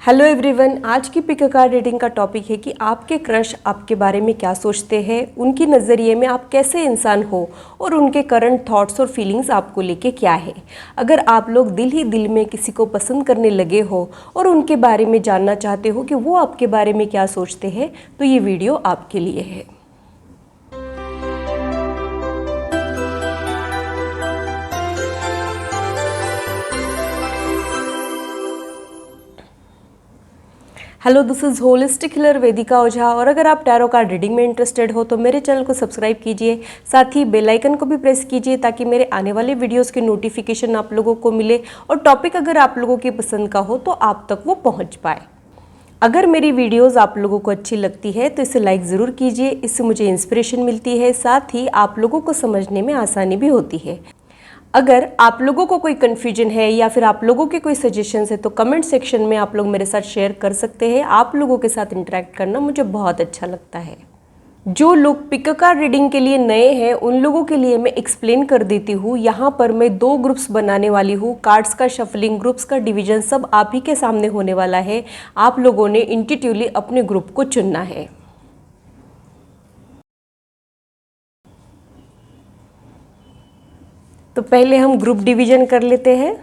Hello everyone, आज की pick a card reading का टॉपिक है कि आपके क्रश आपके बारे में क्या सोचते हैं, उनके नज़रिए में आप कैसे इंसान हो और उनके करंट थॉट्स और फीलिंग्स आपको लेके क्या है। अगर आप लोग दिल ही दिल में किसी को पसंद करने लगे हो और उनके बारे में जानना चाहते हो कि वो आपके बारे में क्या सोचते हैं, तो ये वीडियो आपके लिए है। Hello, this is holistic healer Vedika Ojha. और अगर आप टैरो कार्ड रीडिंग में इंटरेस्टेड हो तो मेरे चैनल को सब्सक्राइब कीजिए, साथ ही बेल आइकन को भी प्रेस कीजिए ताकि मेरे आने वाले वीडियोस की नोटिफिकेशन आप लोगों को मिले और टॉपिक अगर आप लोगों की पसंद का हो तो आप तक वो पहुंच पाए। अगर मेरी वीडियोस आप लोगों को अच्छी लगती है तो इसे लाइक ज़रूर कीजिए, इससे मुझे इंस्पिरेशन मिलती है, साथ ही आप लोगों को समझने में आसानी भी होती है। अगर आप लोगों को कोई कन्फ्यूजन है या फिर आप लोगों के कोई सजेशंस है तो कमेंट सेक्शन में आप लोग मेरे साथ शेयर कर सकते हैं। आप लोगों के साथ इंटरेक्ट करना मुझे बहुत अच्छा लगता है। जो लोग पिक अ कार्ड रीडिंग के लिए नए हैं उन लोगों के लिए मैं एक्सप्लेन कर देती हूँ। यहाँ पर मैं 2 ग्रुप्स बनाने वाली हूँ। कार्ड्स का शफलिंग, ग्रुप्स का डिवीजन सब आप ही के सामने होने वाला है। आप लोगों ने इंट्यूटिवली अपने ग्रुप को चुनना है। तो पहले हम ग्रुप डिवीजन कर लेते हैं।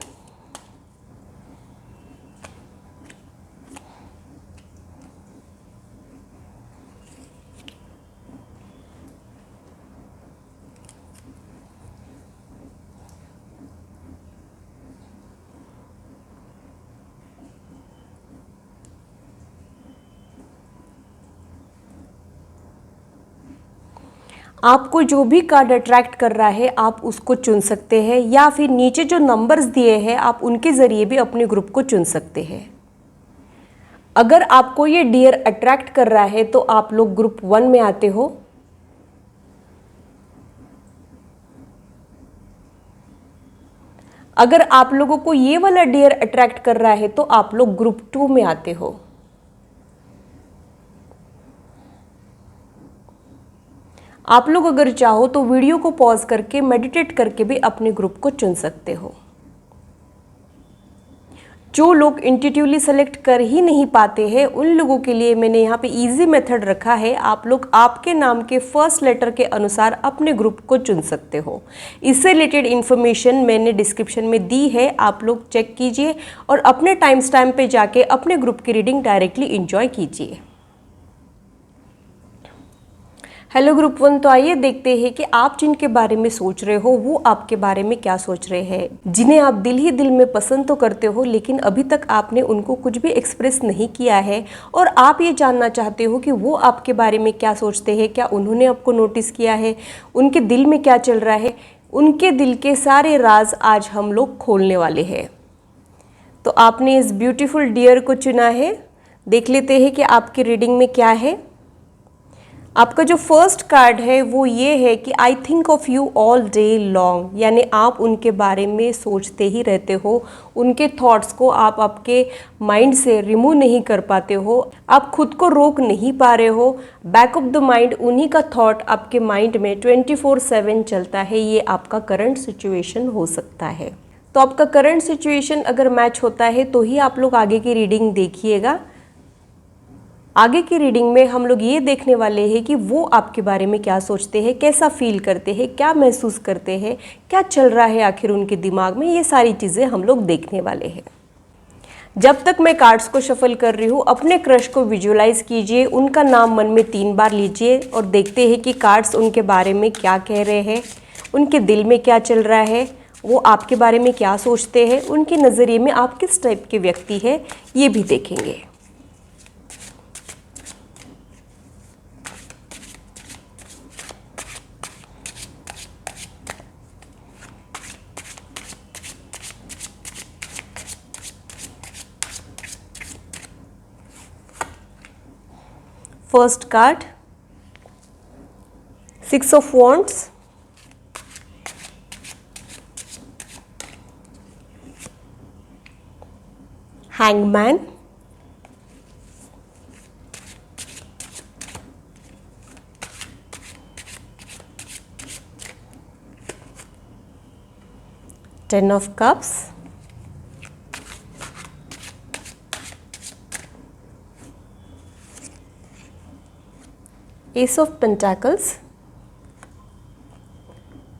आपको जो भी कार्ड अट्रैक्ट कर रहा है आप उसको चुन सकते हैं, या फिर नीचे जो नंबर्स दिए हैं आप उनके ज़रिए भी अपने ग्रुप को चुन सकते हैं। अगर आपको ये डियर अट्रैक्ट कर रहा है तो आप लोग ग्रुप 1 में आते हो। अगर आप लोगों को ये वाला डियर अट्रैक्ट कर रहा है तो आप लोग ग्रुप 2 में आते हो। आप लोग अगर चाहो तो वीडियो को पॉज करके मेडिटेट करके भी अपने ग्रुप को चुन सकते हो। जो लोग इंट्यूटिवली सेलेक्ट कर ही नहीं पाते हैं उन लोगों के लिए मैंने यहाँ पे इजी मेथड रखा है। आप लोग आपके नाम के फर्स्ट लेटर के अनुसार अपने ग्रुप को चुन सकते हो। इससे रिलेटेड इन्फॉर्मेशन मैंने डिस्क्रिप्शन में दी है, आप लोग चेक कीजिए और अपने टाइम स्टैम्प पे जाके अपने ग्रुप की रीडिंग डायरेक्टली इंजॉय कीजिए। हेलो ग्रुप 1, तो आइए देखते हैं कि आप जिनके बारे में सोच रहे हो वो आपके बारे में क्या सोच रहे हैं। जिन्हें आप दिल ही दिल में पसंद तो करते हो लेकिन अभी तक आपने उनको कुछ भी एक्सप्रेस नहीं किया है और आप ये जानना चाहते हो कि वो आपके बारे में क्या सोचते हैं, क्या उन्होंने आपको नोटिस किया है, उनके दिल में क्या चल रहा है। उनके दिल के सारे राज आज हम लोग खोलने वाले हैं। तो आपने इस ब्यूटीफुल डियर को चुना है। देख लेते हैं कि आपकी रीडिंग में क्या है। आपका जो फर्स्ट कार्ड है वो ये है कि I think of you all day long, यानी आप उनके बारे में सोचते ही रहते हो। उनके थॉट्स को आप आपके माइंड से रिमूव नहीं कर पाते हो, आप खुद को रोक नहीं पा रहे हो। बैक ऑफ द माइंड उन्हीं का थॉट आपके माइंड में 24/7 चलता है। ये आपका करंट सिचुएशन हो सकता है। तो आपका करंट सिचुएशन अगर मैच होता है तो ही आप लोग आगे की रीडिंग देखिएगा। आगे की रीडिंग में हम लोग ये देखने वाले हैं कि वो आपके बारे में क्या सोचते हैं, कैसा फील करते हैं, क्या महसूस करते हैं, क्या चल रहा है आखिर उनके दिमाग में। ये सारी चीज़ें हम लोग देखने वाले हैं। जब तक मैं कार्ड्स को शफल कर रही हूँ अपने क्रश को विजुअलाइज कीजिए, उनका नाम मन में 3 बार लीजिए और देखते हैं कि कार्ड्स उनके बारे में क्या कह रहे हैं, उनके दिल में क्या चल रहा है, वो आपके बारे में क्या सोचते हैं, उनके नज़रिए में आप किस टाइप के व्यक्ति हैं, ये भी देखेंगे। First card, 6 of Wands, Hangman, Ten of Cups, S of pentacles,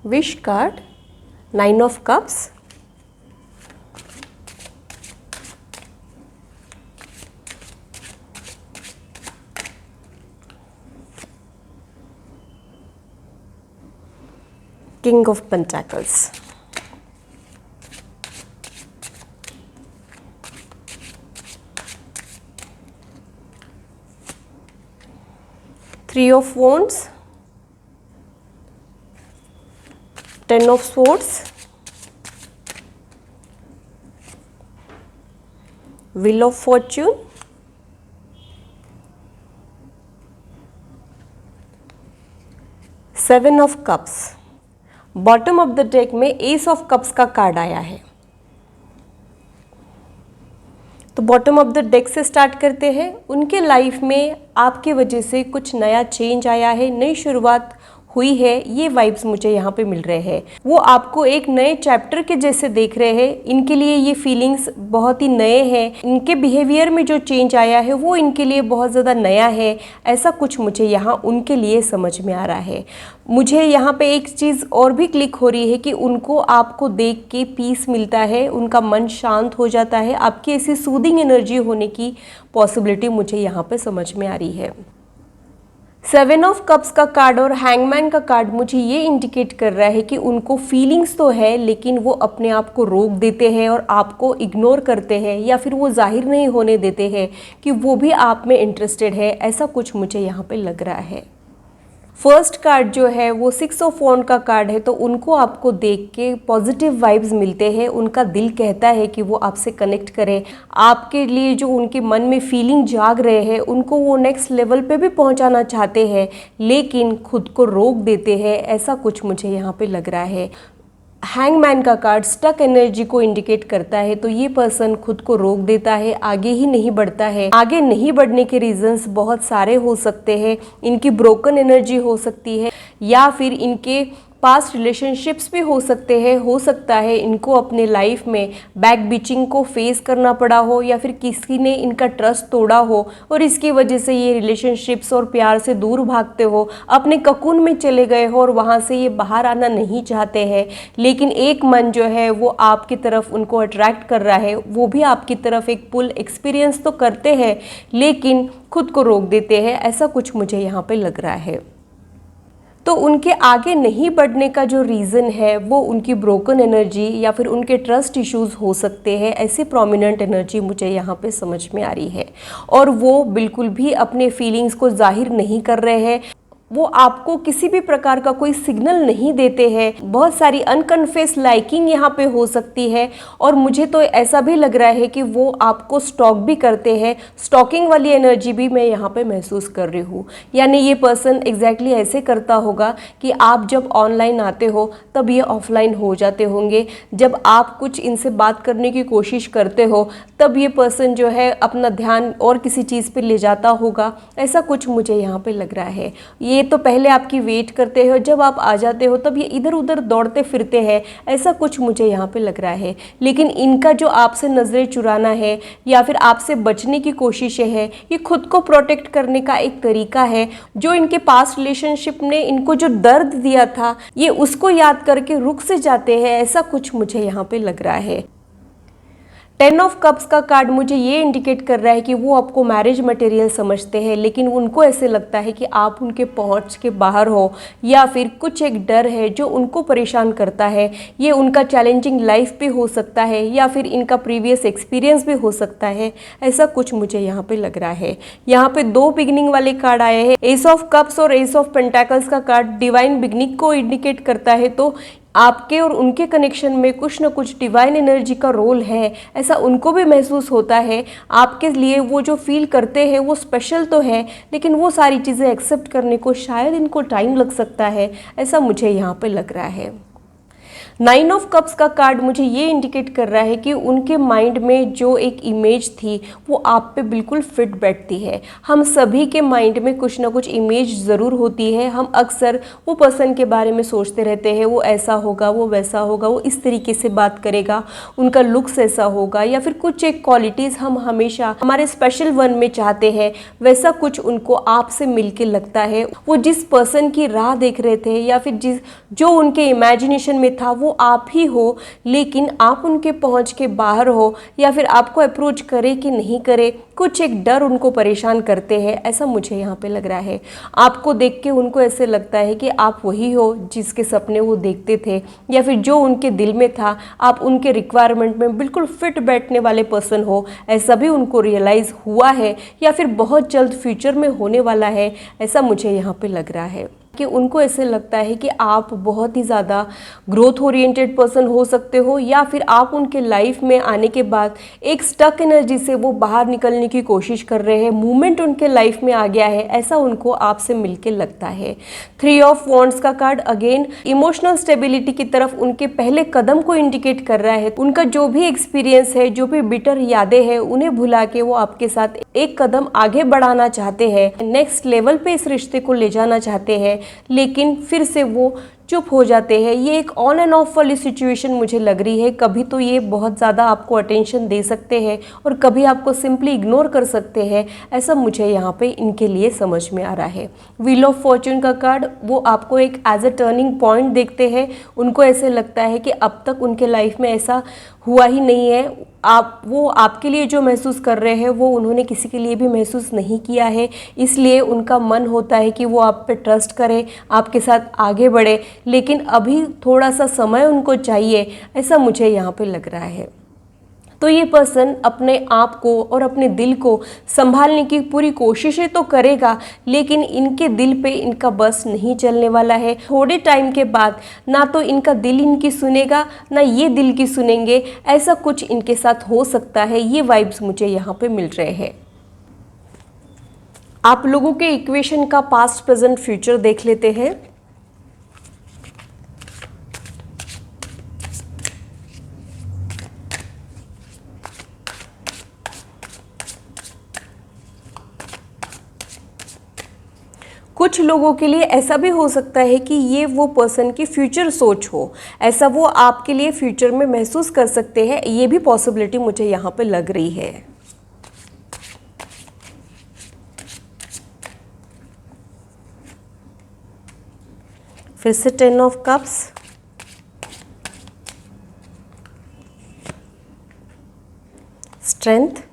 wish card, 9 of cups, king of pentacles, 3 of wands, 10 of swords, wheel of fortune, 7 of cups। Bottom of the deck में S of cups का card आया है। तो bottom of the deck से start करते हैं। उनके life में आपके वजह से कुछ नया चेंज आया है, नई शुरुआत हुई है, ये वाइब्स मुझे यहाँ पे मिल रहे हैं। वो आपको एक नए चैप्टर के जैसे देख रहे हैं। इनके लिए ये फीलिंग्स बहुत ही नए हैं। इनके बिहेवियर में जो चेंज आया है वो इनके लिए बहुत ज़्यादा नया है। ऐसा कुछ मुझे यहाँ उनके लिए समझ में आ रहा है। मुझे यहाँ पे एक चीज़ और भी क्लिक हो रही है कि उनको आपको देख के पीस मिलता है, उनका मन शांत हो जाता है। आपकी ऐसी सूदिंग एनर्जी होने की पॉसिबिलिटी मुझे यहाँ पे समझ में आ रही है। 7 ऑफ कप्स का कार्ड और हैंगमैन का कार्ड मुझे ये इंडिकेट कर रहा है कि उनको फीलिंग्स तो है, लेकिन वो अपने आप को रोक देते हैं और आपको इग्नोर करते हैं, या फिर वो जाहिर नहीं होने देते हैं कि वो भी आप में इंटरेस्टेड है। ऐसा कुछ मुझे यहाँ पे लग रहा है। फर्स्ट कार्ड जो है वो 6 ऑफ वॉन्ड का कार्ड है। तो उनको आपको देख के पॉजिटिव वाइब्स मिलते हैं। उनका दिल कहता है कि वो आपसे कनेक्ट करें। आपके लिए जो उनके मन में फीलिंग जाग रहे हैं, उनको वो नेक्स्ट लेवल पे भी पहुंचाना चाहते हैं, लेकिन खुद को रोक देते हैं। ऐसा कुछ मुझे यहाँ पे लग रहा है। हैंगमैन का कार्ड स्टक एनर्जी को इंडिकेट करता है। तो ये पर्सन खुद को रोक देता है, आगे ही नहीं बढ़ता है। आगे नहीं बढ़ने के रीजंस बहुत सारे हो सकते हैं। इनकी ब्रोकन एनर्जी हो सकती है, या फिर इनके पास्ट रिलेशनशिप्स भी हो सकते हैं। हो सकता है इनको अपने लाइफ में बैक बीचिंग को फेस करना पड़ा हो, या फिर किसी ने इनका ट्रस्ट तोड़ा हो और इसकी वजह से ये रिलेशनशिप्स और प्यार से दूर भागते हो, अपने ककून में चले गए हो और वहाँ से ये बाहर आना नहीं चाहते हैं। लेकिन एक मन जो है वो आपकी तरफ उनको अट्रैक्ट कर रहा है। वो भी आपकी तरफ एक पुल एक्सपीरियंस तो करते हैं, लेकिन खुद को रोक देते हैं। ऐसा कुछ मुझे यहाँ पे लग रहा है। तो उनके आगे नहीं बढ़ने का जो रीज़न है वो उनकी ब्रोकन एनर्जी या फिर उनके ट्रस्ट इश्यूज हो सकते हैं। ऐसी प्रोमिनेंट एनर्जी मुझे यहाँ पे समझ में आ रही है। और वो बिल्कुल भी अपने फीलिंग्स को जाहिर नहीं कर रहे हैं। वो आपको किसी भी प्रकार का कोई सिग्नल नहीं देते हैं। बहुत सारी अनकन्फेस लाइकिंग यहाँ पे हो सकती है। और मुझे तो ऐसा भी लग रहा है कि वो आपको स्टॉक भी करते हैं। स्टॉकिंग वाली एनर्जी भी मैं यहाँ पे महसूस कर रही हूँ। यानी ये पर्सन एग्जैक्टली ऐसे करता होगा कि आप जब ऑनलाइन आते हो तब ये ऑफलाइन हो जाते होंगे। जब आप कुछ इनसे बात करने की कोशिश करते हो तब ये पर्सन जो है अपना ध्यान और किसी चीज़ पे ले जाता होगा। ऐसा कुछ मुझे यहाँ पे लग रहा है। ये तो पहले आपकी वेट करते हो, जब आप आ जाते हो तब ये इधर उधर दौड़ते फिरते हैं। ऐसा कुछ मुझे यहाँ पे लग रहा है। लेकिन इनका जो आपसे नज़रें चुराना है या फिर आपसे बचने की कोशिश है, ये खुद को प्रोटेक्ट करने का एक तरीका है। जो इनके पास्ट रिलेशनशिप ने इनको जो दर्द दिया था, ये उसको याद करके रुक से जाते हैं। ऐसा कुछ मुझे यहाँ पे लग रहा है। 10 ऑफ कप्स का कार्ड मुझे ये इंडिकेट कर रहा है कि वो आपको मैरिज मटेरियल समझते हैं, लेकिन उनको ऐसे लगता है कि आप उनके पहुंच के बाहर हो, या फिर कुछ एक डर है जो उनको परेशान करता है। ये उनका चैलेंजिंग लाइफ भी हो सकता है, या फिर इनका प्रीवियस एक्सपीरियंस भी हो सकता है। ऐसा कुछ मुझे यहाँ पे लग रहा है। यहाँ पे 2 बिगिनिंग वाले कार्ड आए हैं। एस ऑफ कप्स और एस ऑफ पेंटाकल्स का कार्ड डिवाइन बिगिनिंग को इंडिकेट करता है। तो आपके और उनके कनेक्शन में कुछ न कुछ डिवाइन एनर्जी का रोल है, ऐसा उनको भी महसूस होता है। आपके लिए वो जो फील करते हैं वो स्पेशल तो है, लेकिन वो सारी चीज़ें एक्सेप्ट करने को शायद इनको टाइम लग सकता है। ऐसा मुझे यहाँ पे लग रहा है। 9 ऑफ कप्स का कार्ड मुझे ये इंडिकेट कर रहा है कि उनके माइंड में जो एक इमेज थी वो आप पे बिल्कुल फिट बैठती है। हम सभी के माइंड में कुछ ना कुछ इमेज ज़रूर होती है। हम अक्सर वो पर्सन के बारे में सोचते रहते हैं, वो ऐसा होगा, वो वैसा होगा, वो इस तरीके से बात करेगा, उनका लुक्स ऐसा होगा, या फिर कुछ एक क्वालिटीज़ हम हमेशा हमारे स्पेशल वन में चाहते हैं, वैसा कुछ उनको आपसे मिलके लगता है। वो जिस पर्सन की राह देख रहे थे या फिर जो उनके इमेजिनेशन में था वो आप ही हो, लेकिन आप उनके पहुंच के बाहर हो, या फिर आपको अप्रोच करे कि नहीं करे, कुछ एक डर उनको परेशान करते हैं, ऐसा मुझे यहाँ पे लग रहा है। आपको देख के उनको ऐसे लगता है कि आप वही हो जिसके सपने वो देखते थे, या फिर जो उनके दिल में था आप उनके रिक्वायरमेंट में बिल्कुल फिट बैठने वाले पर्सन हो, ऐसा भी उनको रियलाइज़ हुआ है या फिर बहुत जल्द फ्यूचर में होने वाला है, ऐसा मुझे यहाँ पे लग रहा है। कि उनको ऐसे लगता है कि आप बहुत ही ज़्यादा ग्रोथ ओरिएंटेड पर्सन हो सकते हो, या फिर आप उनके लाइफ में आने के बाद एक स्टक एनर्जी से वो बाहर निकलने की कोशिश कर रहे हैं, मूवमेंट उनके लाइफ में आ गया है, ऐसा उनको आपसे मिलके लगता है। 3 ऑफ वॉन्ड्स का कार्ड अगेन इमोशनल स्टेबिलिटी की तरफ उनके पहले कदम को इंडिकेट कर रहा है। उनका जो भी एक्सपीरियंस है, जो भी बिटर यादें हैं, उन्हें भुला के वो आपके साथ एक कदम आगे बढ़ाना चाहते हैं, नेक्स्ट लेवल पे इस रिश्ते को ले जाना चाहते हैं, लेकिन फिर से वो चुप हो जाते हैं। ये एक ऑन एंड ऑफ वाली सिचुएशन मुझे लग रही है। कभी तो ये बहुत ज़्यादा आपको अटेंशन दे सकते हैं और कभी आपको सिंपली इग्नोर कर सकते हैं, ऐसा मुझे यहाँ पे इनके लिए समझ में आ रहा है। व्हील ऑफ फॉर्च्यून का कार्ड वो आपको एक एज अ टर्निंग पॉइंट देखते हैं। उनको ऐसे लगता है कि अब तक उनके लाइफ में ऐसा हुआ ही नहीं है, वो आपके लिए जो महसूस कर रहे हैं वो उन्होंने किसी के लिए भी महसूस नहीं किया है, इसलिए उनका मन होता है कि वो आप पे ट्रस्ट करें, आपके साथ आगे बढ़े, लेकिन अभी थोड़ा सा समय उनको चाहिए, ऐसा मुझे यहाँ पे लग रहा है। तो ये पर्सन अपने आप को और अपने दिल को संभालने की पूरी कोशिशें तो करेगा, लेकिन इनके दिल पे इनका बस नहीं चलने वाला है। थोड़े टाइम के बाद ना तो इनका दिल इनकी सुनेगा, ना ये दिल की सुनेंगे, ऐसा कुछ इनके साथ हो सकता है। ये वाइब्स मुझे यहाँ पे मिल रहे हैं। आप लोगों के इक्वेशन का पास्ट, प्रेजेंट, फ्यूचर देख लेते हैं। कुछ लोगों के लिए ऐसा भी हो सकता है कि ये वो पर्सन की फ्यूचर सोच हो, ऐसा वो आपके लिए फ्यूचर में महसूस कर सकते हैं, ये भी पॉसिबिलिटी मुझे यहाँ पे लग रही है। फिर से 10 ऑफ कप्स, स्ट्रेंथ,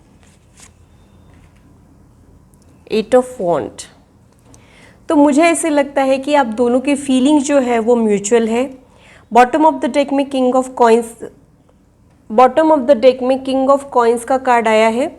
8 ऑफ वॉन्ड। तो मुझे ऐसे लगता है कि आप दोनों की फीलिंग जो है वो म्यूचुअल है। बॉटम ऑफ द डेक में किंग ऑफ कॉइंस का कार्ड आया है।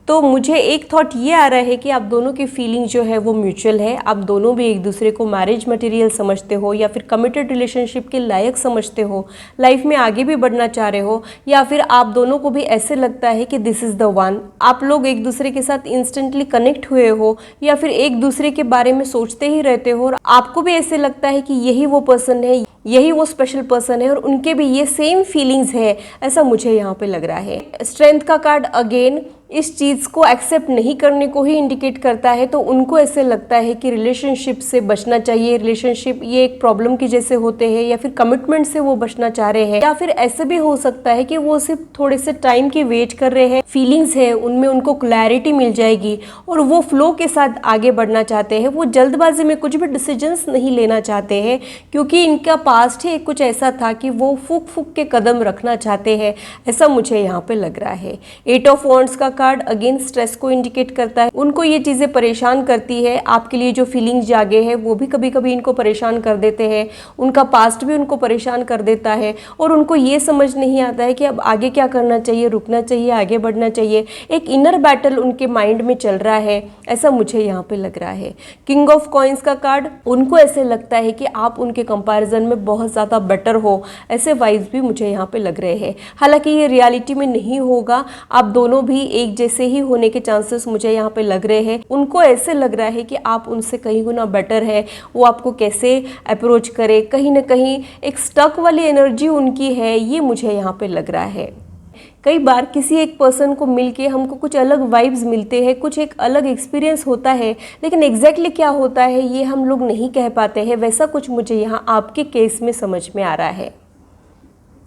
तो मुझे एक थॉट ये आ रहा है कि आप दोनों की फीलिंग जो है वो म्यूचुअल है। आप दोनों भी एक दूसरे को मैरिज मटेरियल समझते हो, या फिर कमिटेड रिलेशनशिप के लायक समझते हो, लाइफ में आगे भी बढ़ना चाह रहे हो, या फिर आप दोनों को भी ऐसे लगता है कि दिस इज़ द वन। आप लोग एक दूसरे के साथ इंस्टेंटली कनेक्ट हुए हो, या फिर एक दूसरे के बारे में सोचते ही रहते हो और आपको भी ऐसे लगता है कि यही वो पर्सन है, यही वो स्पेशल पर्सन है, और उनके भी ये सेम फीलिंग्स है, ऐसा मुझे यहाँ पे लग रहा है। स्ट्रेंथ का कार्ड अगेन इस चीज़ को एक्सेप्ट नहीं करने को ही इंडिकेट करता है। तो उनको ऐसे लगता है कि रिलेशनशिप से बचना चाहिए, रिलेशनशिप ये एक प्रॉब्लम की जैसे होते हैं, या फिर कमिटमेंट से वो बचना चाह रहे हैं, या फिर ऐसे भी हो सकता है कि वो सिर्फ थोड़े से टाइम की वेट कर रहे हैं। फीलिंग्स है उनमें उनको क्लैरिटी मिल जाएगी और वो फ्लो के साथ आगे बढ़ना चाहते हैं। वो जल्दबाजी में कुछ भी डिसीजंस नहीं लेना चाहते हैं, क्योंकि इनका पास्ट ही कुछ ऐसा था कि वो फूक फूक के कदम रखना चाहते हैं, ऐसा मुझे यहाँ पे लग रहा है। 8 ऑफ वॉन्ड्स का कार्ड अगेन स्ट्रेस को इंडिकेट करता है। उनको ये चीज़ें परेशान करती है, आपके लिए जो फीलिंग्स जागे हैं वो भी कभी कभी इनको परेशान कर देते हैं, उनका पास्ट भी उनको परेशान कर देता है, और उनको ये समझ नहीं आता है कि अब आगे क्या करना चाहिए, रुकना चाहिए, आगे बढ़ना चाहिए। एक इनर बैटल उनके माइंड में चल रहा है, ऐसा मुझे यहाँ पे लग रहा है। किंग ऑफ कॉइंस का कार्ड, उनको ऐसे लगता है कि आप उनके कंपैरिजन में बहुत ज़्यादा बेटर हो, ऐसे वाइब्स भी मुझे यहाँ पे लग रहे हैं। हालांकि ये रियलिटी में नहीं होगा, आप दोनों भी एक जैसे ही होने के चांसेस मुझे यहाँ पे लग रहे हैं। उनको ऐसे लग रहा है कि आप उनसे कहीं गुना बेटर है, वो आपको कैसे अप्रोच करे, कहीं ना कहीं एक स्टक वाली एनर्जी उनकी है, ये मुझे यहाँ पे लग रहा है। कई बार किसी एक पर्सन को मिलके हमको कुछ अलग वाइब्स मिलते हैं, कुछ एक अलग एक्सपीरियंस होता है, लेकिन एग्जैक्टली क्या होता है ये हम लोग नहीं कह पाते हैं। वैसा कुछ मुझे यहाँ आपके केस में समझ में आ रहा है।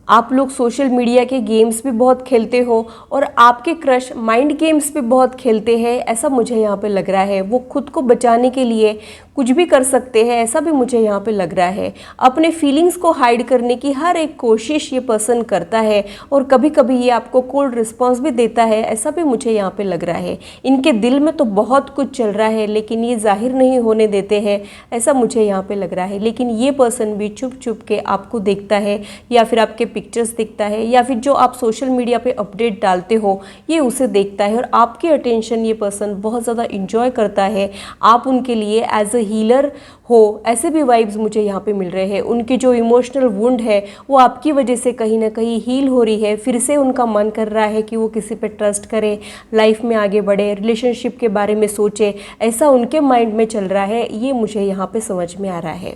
आप लोग सोशल मीडिया के गेम्स भी बहुत खेलते हो और आपके क्रश माइंड गेम्स भी बहुत खेलते हैं, ऐसा मुझे यहाँ पे लग रहा है। वो खुद को बचाने के लिए कुछ भी कर सकते हैं, ऐसा भी मुझे यहाँ पे लग रहा है। अपने फीलिंग्स को हाइड करने की हर एक कोशिश ये पर्सन करता है और कभी कभी ये आपको कोल्ड रिस्पॉन्स भी देता है, ऐसा भी मुझे यहाँ पे लग रहा है। इनके दिल में तो बहुत कुछ चल रहा है लेकिन ये जाहिर नहीं होने देते हैं, ऐसा मुझे यहाँ पे लग रहा है। लेकिन ये पर्सन भी चुप चुप के आपको देखता है या फिर आपके पिक्चर्स देखता है या फिर जो आप सोशल मीडिया पे अपडेट डालते हो ये उसे देखता है और आपकी अटेंशन ये पर्सन बहुत ज़्यादा इंजॉय करता है। आप उनके लिए एज अ हीलर हो, ऐसे भी वाइब्स मुझे यहाँ पे मिल रहे हैं। उनकी जो इमोशनल वुंड है वो आपकी वजह से कहीं ना कहीं हील हो रही है। फिर से उनका मन कर रहा है कि वो किसी पे ट्रस्ट करे, लाइफ में आगे बढ़े, रिलेशनशिप के बारे में सोचे, ऐसा उनके माइंड में चल रहा है, ये मुझे यहाँ पे समझ में आ रहा है।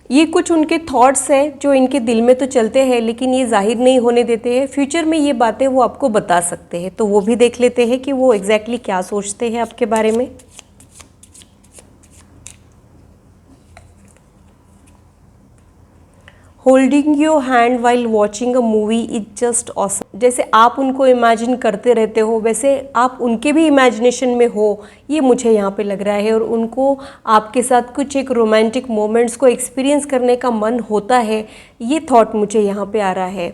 ये कुछ उनके थॉट्स हैं जो इनके दिल में तो चलते हैं लेकिन ये जाहिर नहीं होने देते हैं। फ्यूचर में ये बातें वो आपको बता सकते हैं, तो वो भी देख लेते हैं कि वो एग्जैक्टली क्या सोचते हैं आपके बारे में। Holding your hand while watching a movie is just awesome. जैसे आप उनको इमेजिन करते रहते हो वैसे आप उनके भी इमेजिनेशन में हो, ये मुझे यहाँ पे लग रहा है। और उनको आपके साथ कुछ एक रोमांटिक मोमेंट्स को एक्सपीरियंस करने का मन होता है, ये थॉट मुझे यहाँ पे आ रहा है।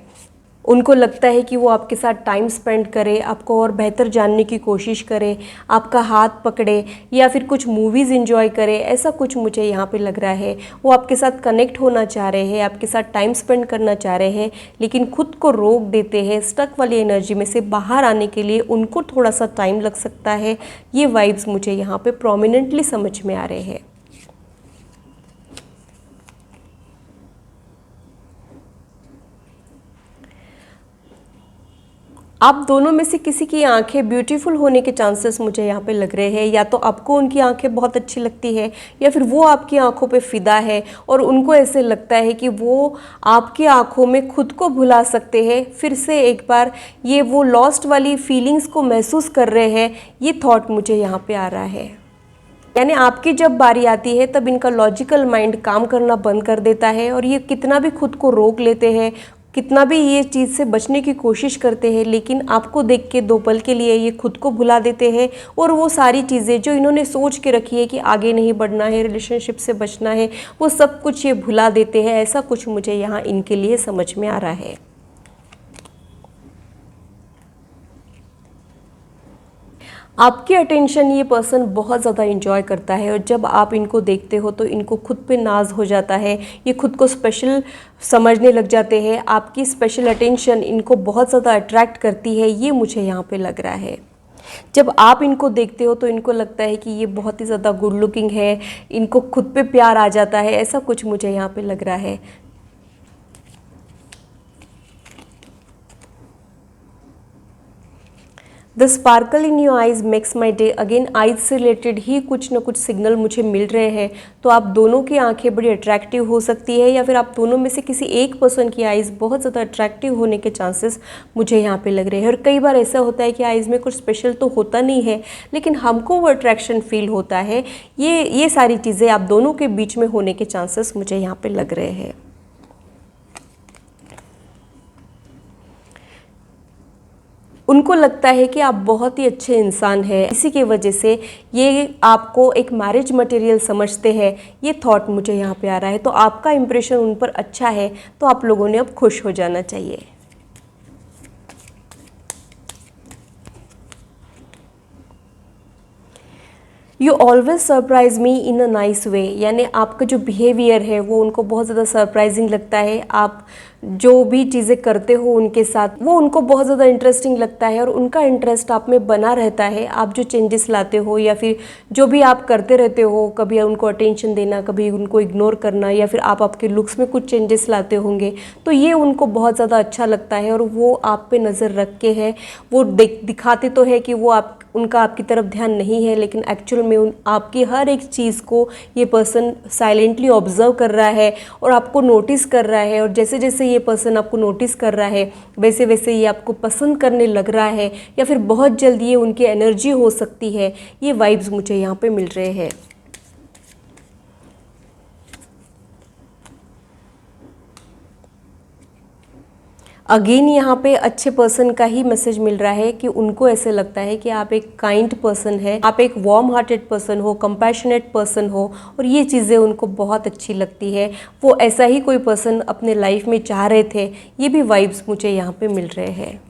उनको लगता है कि वो आपके साथ टाइम स्पेंड करे, आपको और बेहतर जानने की कोशिश करे, आपका हाथ पकड़े या फिर कुछ मूवीज़ एंजॉय करे, ऐसा कुछ मुझे यहाँ पे लग रहा है। वो आपके साथ कनेक्ट होना चाह रहे हैं, आपके साथ टाइम स्पेंड करना चाह रहे हैं लेकिन खुद को रोक देते हैं। स्टक वाली एनर्जी में से बाहर आने के लिए उनको थोड़ा सा टाइम लग सकता है। ये वाइब्स मुझे यहाँ पर प्रोमिनेंटली समझ में आ रहे हैं। आप दोनों में से किसी की आंखें ब्यूटीफुल होने के चांसेस मुझे यहाँ पे लग रहे हैं। या तो आपको उनकी आंखें बहुत अच्छी लगती है या फिर वो आपकी आंखों पे फिदा है और उनको ऐसे लगता है कि वो आपकी आंखों में खुद को भुला सकते हैं। फिर से एक बार ये वो लॉस्ट वाली फीलिंग्स को महसूस कर रहे हैं, ये थॉट मुझे यहाँ पे आ रहा है। यानी आपकी जब बारी आती है तब इनका लॉजिकल माइंड काम करना बंद कर देता है और ये कितना भी खुद को रोक लेते हैं, कितना भी ये चीज़ से बचने की कोशिश करते हैं, लेकिन आपको देख के 2 पल के लिए ये खुद को भुला देते हैं और वो सारी चीज़ें जो इन्होंने सोच के रखी है कि आगे नहीं बढ़ना है, रिलेशनशिप से बचना है, वो सब कुछ ये भुला देते हैं। ऐसा कुछ मुझे यहाँ इनके लिए समझ में आ रहा है। आपकी अटेंशन ये पर्सन बहुत ज़्यादा इंजॉय करता है और जब आप इनको देखते हो तो इनको खुद पे नाज हो जाता है, ये खुद को स्पेशल समझने लग जाते हैं। आपकी स्पेशल अटेंशन इनको बहुत ज़्यादा अट्रैक्ट करती है, ये मुझे यहाँ पे लग रहा है। जब आप इनको देखते हो तो इनको लगता है कि ये बहुत ही ज़्यादा गुड लुकिंग है, इनको खुद पे प्यार आ जाता है, ऐसा कुछ मुझे यहाँ पे लग रहा है। The sparkle in your eyes makes my day. Again eyes से रिलेटेड ही कुछ ना कुछ सिग्नल मुझे मिल रहे हैं। तो आप दोनों की आंखें बड़ी अट्रैक्टिव हो सकती है या फिर आप दोनों में से किसी एक पर्सन की आइज़ बहुत ज़्यादा अट्रैक्टिव होने के चांसेस मुझे यहाँ पे लग रहे हैं। और कई बार ऐसा होता है कि आइज़ में कुछ स्पेशल तो होता नहीं है लेकिन हमको वो अट्रैक्शन फील होता है। ये सारी चीज़ें आप दोनों के बीच में होने के चांसेस मुझे यहाँ पर लग रहे हैं। उनको लगता है कि आप बहुत ही अच्छे इंसान हैं, इसी की वजह से ये आपको एक मैरिज मटेरियल समझते हैं, ये थॉट मुझे यहाँ पे आ रहा है। तो आपका इंप्रेशन उन पर अच्छा है तो आप लोगों ने अब खुश हो जाना चाहिए। You always surprise me in a nice way, यानी आपका जो बिहेवियर है वो उनको बहुत ज़्यादा सरप्राइजिंग लगता है। आप जो भी चीज़ें करते हो उनके साथ वो उनको बहुत ज़्यादा इंटरेस्टिंग लगता है और उनका इंटरेस्ट आप में बना रहता है। आप जो चेंजेस लाते हो या फिर जो भी आप करते रहते हो, कभी उनको अटेंशन देना, कभी उनको इग्नोर करना, या फिर आप आपके लुक्स में कुछ चेंजेस लाते होंगे, तो ये उनको बहुत ज़्यादा अच्छा लगता है और वो आप पे नज़र रख के है। वो दिखाते तो है कि वो उनका आपकी तरफ ध्यान नहीं है, लेकिन एक्चुअल में आपकी हर एक चीज़ को ये पर्सन साइलेंटली ऑब्जर्व कर रहा है और आपको नोटिस कर रहा है। और जैसे जैसे ये पर्सन आपको नोटिस कर रहा है वैसे वैसे ये आपको पसंद करने लग रहा है, या फिर बहुत जल्द ये उनकी एनर्जी हो सकती है। ये वाइब्स मुझे यहाँ पे मिल रहे हैं। अगेन यहाँ पे अच्छे पर्सन का ही मैसेज मिल रहा है कि उनको ऐसे लगता है कि आप एक काइंड पर्सन है, आप एक वार्म हार्टेड पर्सन हो, कंपैशनेट पर्सन हो, और ये चीज़ें उनको बहुत अच्छी लगती है। वो ऐसा ही कोई पर्सन अपने लाइफ में चाह रहे थे। ये भी वाइब्स मुझे यहाँ पे मिल रहे हैं।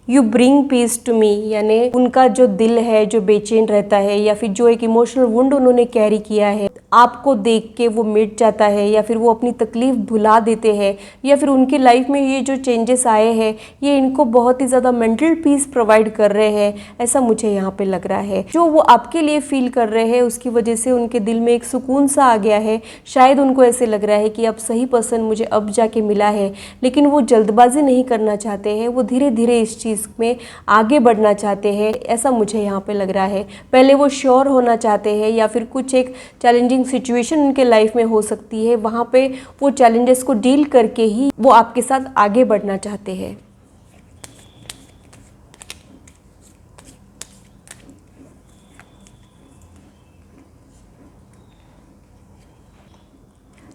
You bring peace to me, यानी उनका जो दिल है जो बेचैन रहता है, या फिर जो एक इमोशनल वुंड उन्होंने कैरी किया है, आपको देख के वो मिट जाता है, या फिर वो अपनी तकलीफ भुला देते हैं, या फिर उनकी लाइफ में ये जो चेंजेस आए हैं ये इनको बहुत ही ज़्यादा मेंटल पीस प्रोवाइड कर रहे हैं। ऐसा मुझे यहाँ पे लग रहा है। जो वो आपके लिए फील कर रहे हैं उसकी वजह से उनके दिल में एक सुकून सा आ गया है। शायद उनको ऐसे लग रहा है कि अब सही पर्सन मुझे अब जाके मिला है, लेकिन वो जल्दबाजी नहीं करना चाहते हैं। वो धीरे धीरे इस चीज़ में आगे बढ़ना चाहते हैं, ऐसा मुझे यहाँ पे लग रहा है। पहले वो श्योर होना चाहते हैं, या फिर कुछ एक चैलेंजिंग सिचुएशन उनके लाइफ में हो सकती है, वहाँ पे वो चैलेंजेस को डील करके ही वो आपके साथ आगे बढ़ना चाहते हैं।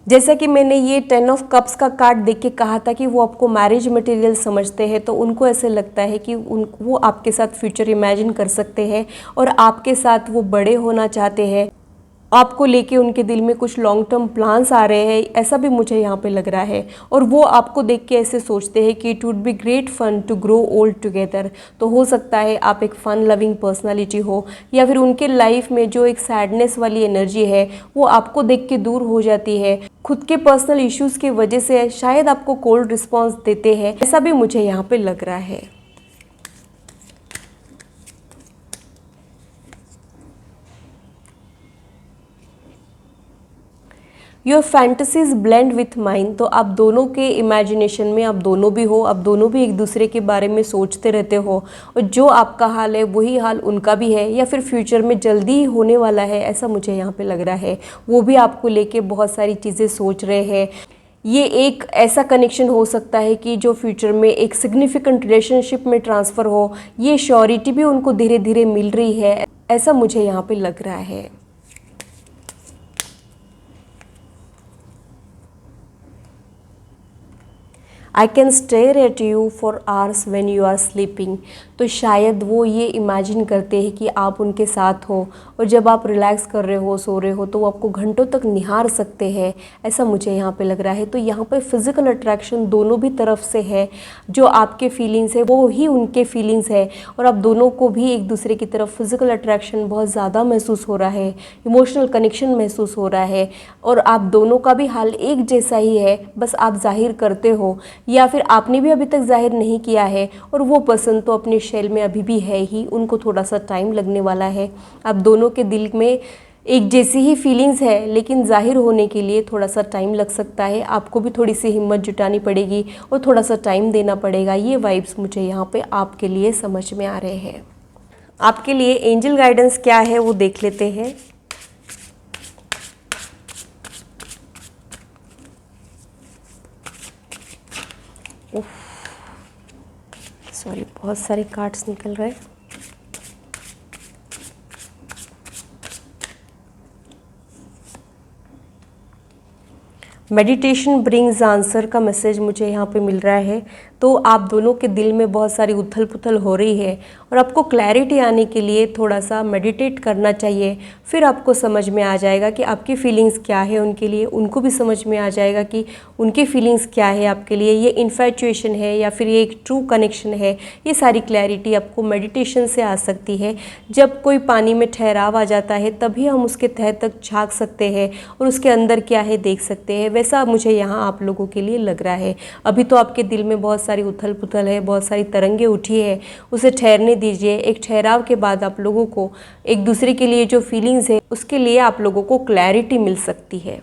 जैसा कि मैंने ये 10 ऑफ कप्स का कार्ड देख के कहा था कि वो आपको मैरिज मटेरियल समझते हैं, तो उनको ऐसे लगता है कि वो आपके साथ फ्यूचर इमेजिन कर सकते हैं और आपके साथ वो बड़े होना चाहते हैं। आपको लेके उनके दिल में कुछ लॉन्ग टर्म प्लान्स आ रहे हैं, ऐसा भी मुझे यहाँ पे लग रहा है। और वो आपको देख के ऐसे सोचते हैं कि it would be great fun to grow old together. तो हो सकता है आप एक फन लविंग पर्सनालिटी हो, या फिर उनके लाइफ में जो एक सैडनेस वाली एनर्जी है वो आपको देख के दूर हो जाती है। खुद के पर्सनल इश्यूज़ की वजह से शायद आपको कोल्ड रिस्पॉन्स देते हैं, ऐसा भी मुझे यहाँ पे लग रहा है। Your fantasies blend with mind, तो आप दोनों के इमेजिनेशन में आप दोनों भी हो, आप दोनों भी एक दूसरे के बारे में सोचते रहते हो, और जो आपका हाल है वही हाल उनका भी है, या फिर फ्यूचर में जल्दी ही होने वाला है, ऐसा मुझे यहाँ पे लग रहा है। वो भी आपको लेके बहुत सारी चीज़ें सोच रहे हैं। ये एक ऐसा कनेक्शन हो सकता है कि जो फ्यूचर में एक सिग्निफिकेंट रिलेशनशिप में ट्रांसफ़र हो। ये श्योरिटी भी उनको धीरे धीरे मिल रही है, ऐसा मुझे यहाँ पे लग रहा है। I can stare at you for hours when you are sleeping, तो शायद वो ये इमेजिन करते हैं कि आप उनके साथ हो, और जब आप रिलैक्स कर रहे हो, सो रहे हो, तो वो आपको घंटों तक निहार सकते हैं, ऐसा मुझे यहाँ पे लग रहा है। तो यहाँ पे फिजिकल अट्रैक्शन दोनों भी तरफ से है। जो आपके फीलिंग्स है वो ही उनके फीलिंग्स है, और आप दोनों को भी एक दूसरे की तरफ फिजिकल अट्रैक्शन बहुत ज़्यादा महसूस हो रहा है, इमोशनल कनेक्शन महसूस हो रहा है, और आप दोनों का भी हाल एक जैसा ही है, बस आप जाहिर करते हो या फिर आपने भी अभी तक जाहिर नहीं किया है, और वो पर्सन तो अपने शेल में अभी भी है ही, उनको थोड़ा सा टाइम लगने वाला है। आप दोनों के दिल में एक जैसी ही फीलिंग्स है, लेकिन जाहिर होने के लिए थोड़ा सा टाइम लग सकता है। आपको भी थोड़ी सी हिम्मत जुटानी पड़ेगी और थोड़ा सा टाइम देना पड़ेगा। ये वाइब्स मुझे यहाँ पे आपके लिए समझ में आ रहे हैं। आपके लिए एंजल गाइडेंस क्या है वो देख लेते हैं। सॉरी, बहुत सारे कार्ड्स निकल रहे हैं। मेडिटेशन ब्रिंग्स आंसर का मैसेज मुझे यहाँ पे मिल रहा है। तो आप दोनों के दिल में बहुत सारी उथल पुथल हो रही है और आपको क्लैरिटी आने के लिए थोड़ा सा मेडिटेट करना चाहिए। फिर आपको समझ में आ जाएगा कि आपकी फीलिंग्स क्या है उनके लिए, उनको भी समझ में आ जाएगा कि उनकी फीलिंग्स क्या है आपके लिए, ये इन्फैचुएशन है या फिर ये एक ट्रू कनेक्शन है। ये सारी क्लैरिटी आपको मेडिटेशन से आ सकती है। जब कोई पानी में ठहराव आ जाता है तभी हम उसके तह तक झांक सकते हैं और उसके अंदर क्या है देख सकते हैं। वैसा मुझे यहाँ आप लोगों के लिए लग रहा है। अभी तो आपके दिल में बहुत सारी उथल पुथल है, बहुत सारी तरंगे उठी है, उसे ठहरने दीजिए। एक ठहराव के बाद आप लोगों को एक दूसरे के लिए जो फीलिंग्स है उसके लिए आप लोगों को क्लैरिटी मिल सकती है।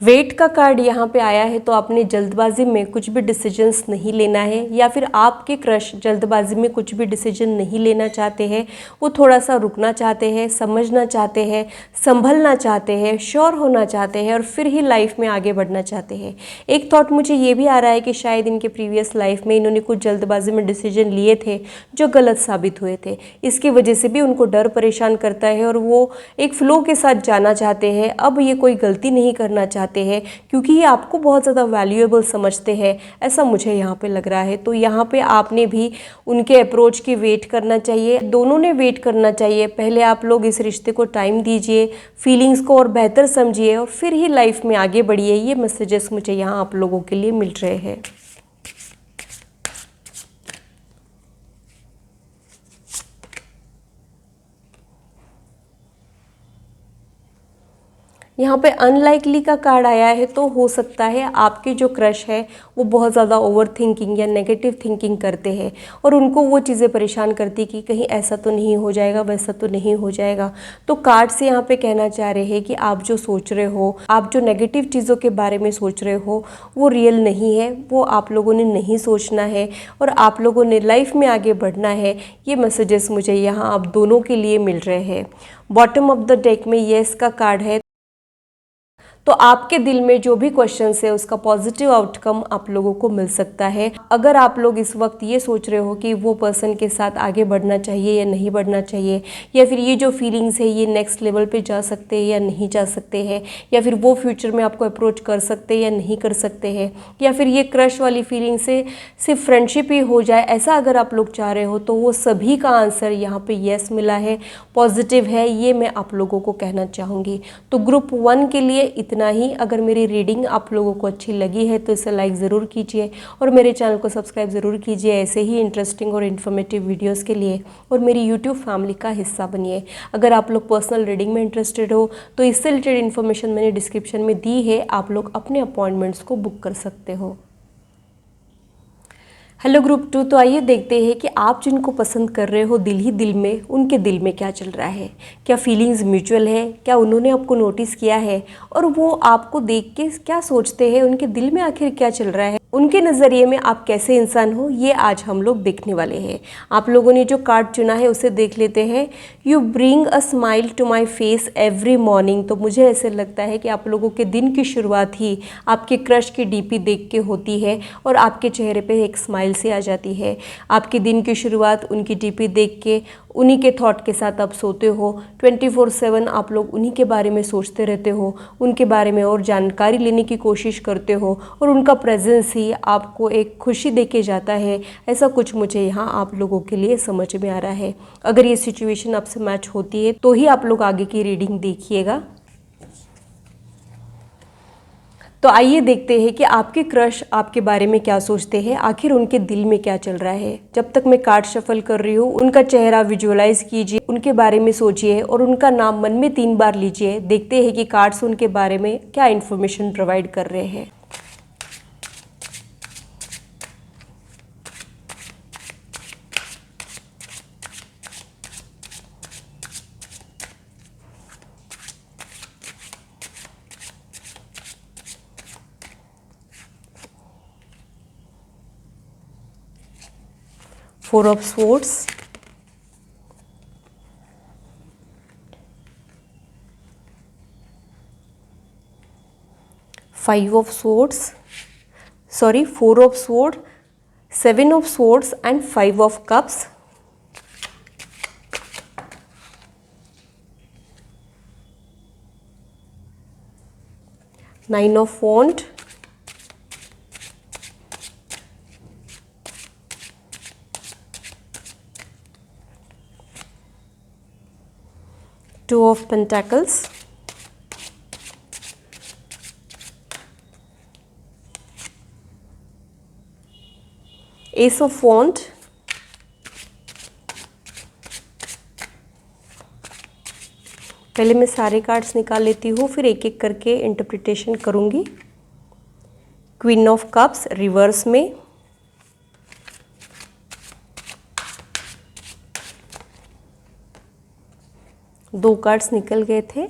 वेट का कार्ड यहाँ पे आया है, तो आपने जल्दबाजी में कुछ भी डिसीजंस नहीं लेना है, या फिर आपके क्रश जल्दबाजी में कुछ भी डिसीजन नहीं लेना चाहते हैं। वो थोड़ा सा रुकना चाहते हैं, समझना चाहते हैं, संभलना चाहते हैं, श्योर होना चाहते हैं और फिर ही लाइफ में आगे बढ़ना चाहते हैं। एक थॉट मुझे ये भी आ रहा है कि शायद इनके प्रीवियस लाइफ में इन्होंने कुछ जल्दबाजी में डिसीजन लिए थे जो गलत साबित हुए थे। इसकी वजह से भी उनको डर परेशान करता है और वो एक फ्लो के साथ जाना चाहते हैं। अब ये कोई गलती नहीं करना चाहते हैं क्योंकि ये आपको बहुत ज़्यादा वैल्यूएबल समझते हैं, ऐसा मुझे यहाँ पे लग रहा है। तो यहाँ पे आपने भी उनके अप्रोच की वेट करना चाहिए, दोनों ने वेट करना चाहिए। पहले आप लोग इस रिश्ते को टाइम दीजिए, फीलिंग्स को और बेहतर समझिए और फिर ही लाइफ में आगे बढ़िए। ये मैसेजेस मुझे यहाँ आप लोगों के लिए मिल रहे हैं। यहाँ पे अनलाइकली का कार्ड आया है, तो हो सकता है आपके जो क्रश है वो बहुत ज़्यादा ओवर थिंकिंग या नेगेटिव थिंकिंग करते हैं और उनको वो चीज़ें परेशान करती कि कहीं ऐसा तो नहीं हो जाएगा, वैसा तो नहीं हो जाएगा। तो कार्ड से यहाँ पे कहना चाह रहे हैं कि आप जो सोच रहे हो, आप जो नेगेटिव चीज़ों के बारे में सोच रहे हो वो रियल नहीं है, वो आप लोगों ने नहीं सोचना है और आप लोगों ने लाइफ में आगे बढ़ना है। ये मैसेजेस मुझे यहाँ आप दोनों के लिए मिल रहे हैं। बॉटम ऑफ द डेक में येस का कार्ड है, तो आपके दिल में जो भी क्वेश्चंस है उसका पॉजिटिव आउटकम आप लोगों को मिल सकता है। अगर आप लोग इस वक्त ये सोच रहे हो कि वो पर्सन के साथ आगे बढ़ना चाहिए या नहीं बढ़ना चाहिए, या फिर ये जो फीलिंग्स है ये नेक्स्ट लेवल पे जा सकते हैं या नहीं जा सकते हैं, या फिर वो फ्यूचर में आपको अप्रोच कर सकते हैं या नहीं कर सकते हैं, या फिर ये क्रश वाली फीलिंग से सिर्फ फ्रेंडशिप ही हो जाए, ऐसा अगर आप लोग चाह रहे हो, तो वो सभी का आंसर यहाँ पे येस मिला है, पॉजिटिव है। ये मैं आप लोगों को कहना चाहूँगी। तो ग्रुप 1 के लिए इतना ही। अगर मेरी रीडिंग आप लोगों को अच्छी लगी है तो इसे लाइक ज़रूर कीजिए और मेरे चैनल को सब्सक्राइब ज़रूर कीजिए ऐसे ही इंटरेस्टिंग और इन्फॉर्मेटिव वीडियोस के लिए, और मेरी यूट्यूब फैमिली का हिस्सा बनिए। अगर आप लोग पर्सनल रीडिंग में इंटरेस्टेड हो तो इससे रिलेटेड इन्फॉर्मेशन मैंने डिस्क्रिप्शन में दी है, आप लोग अपने अपॉइंटमेंट्स को बुक कर सकते हो। हेलो ग्रुप 2, तो आइए देखते हैं कि आप जिनको पसंद कर रहे हो दिल ही दिल में, उनके दिल में क्या चल रहा है। क्या फीलिंग्स म्यूचुअल है, क्या उन्होंने आपको नोटिस किया है और वो आपको देख के क्या सोचते हैं, उनके दिल में आखिर क्या चल रहा है, उनके नज़रिए में आप कैसे इंसान हो, ये आज हम लोग देखने वाले हैं। आप लोगों ने जो कार्ड चुना है उसे देख लेते हैं। You bring a smile to my face every morning. तो मुझे ऐसे लगता है कि आप लोगों के दिन की शुरुआत ही आपके क्रश की डीपी देख के होती है और आपके चेहरे पे एक स्माइल से आ जाती है। आपके दिन की शुरुआत उनकी डीपी देख के, उन्हीं के थॉट के साथ आप सोते हो। 24/7 आप लोग उन्हीं के बारे में सोचते रहते हो, उनके बारे में और जानकारी लेने की कोशिश करते हो और उनका प्रेजेंस ही आपको एक खुशी दे के जाता है। ऐसा कुछ मुझे यहाँ आप लोगों के लिए समझ में आ रहा है। अगर ये सिचुएशन आपसे मैच होती है तो ही आप लोग आगे की रीडिंग देखिएगा। तो आइए देखते हैं कि आपके क्रश आपके बारे में क्या सोचते हैं, आखिर उनके दिल में क्या चल रहा है। जब तक मैं कार्ड शफल कर रही हूँ, उनका चेहरा विजुअलाइज कीजिए, उनके बारे में सोचिए और उनका नाम मन में 3 बार लीजिए। देखते हैं कि कार्ड्स उनके बारे में क्या इन्फॉर्मेशन प्रोवाइड कर रहे हैं। Four of Swords, Five of Swords, sorry 4 of sword, 7 of swords and 5 of cups, 9 of wand, 2 of Pentacles, Ace of Wand, पहले मैं सारे कार्ड्स निकाल लेती हूँ, फिर एक एक करके इंटरप्रिटेशन करूँगी। क्वीन ऑफ कप्स रिवर्स में, दो कार्ड्स निकल गए थे,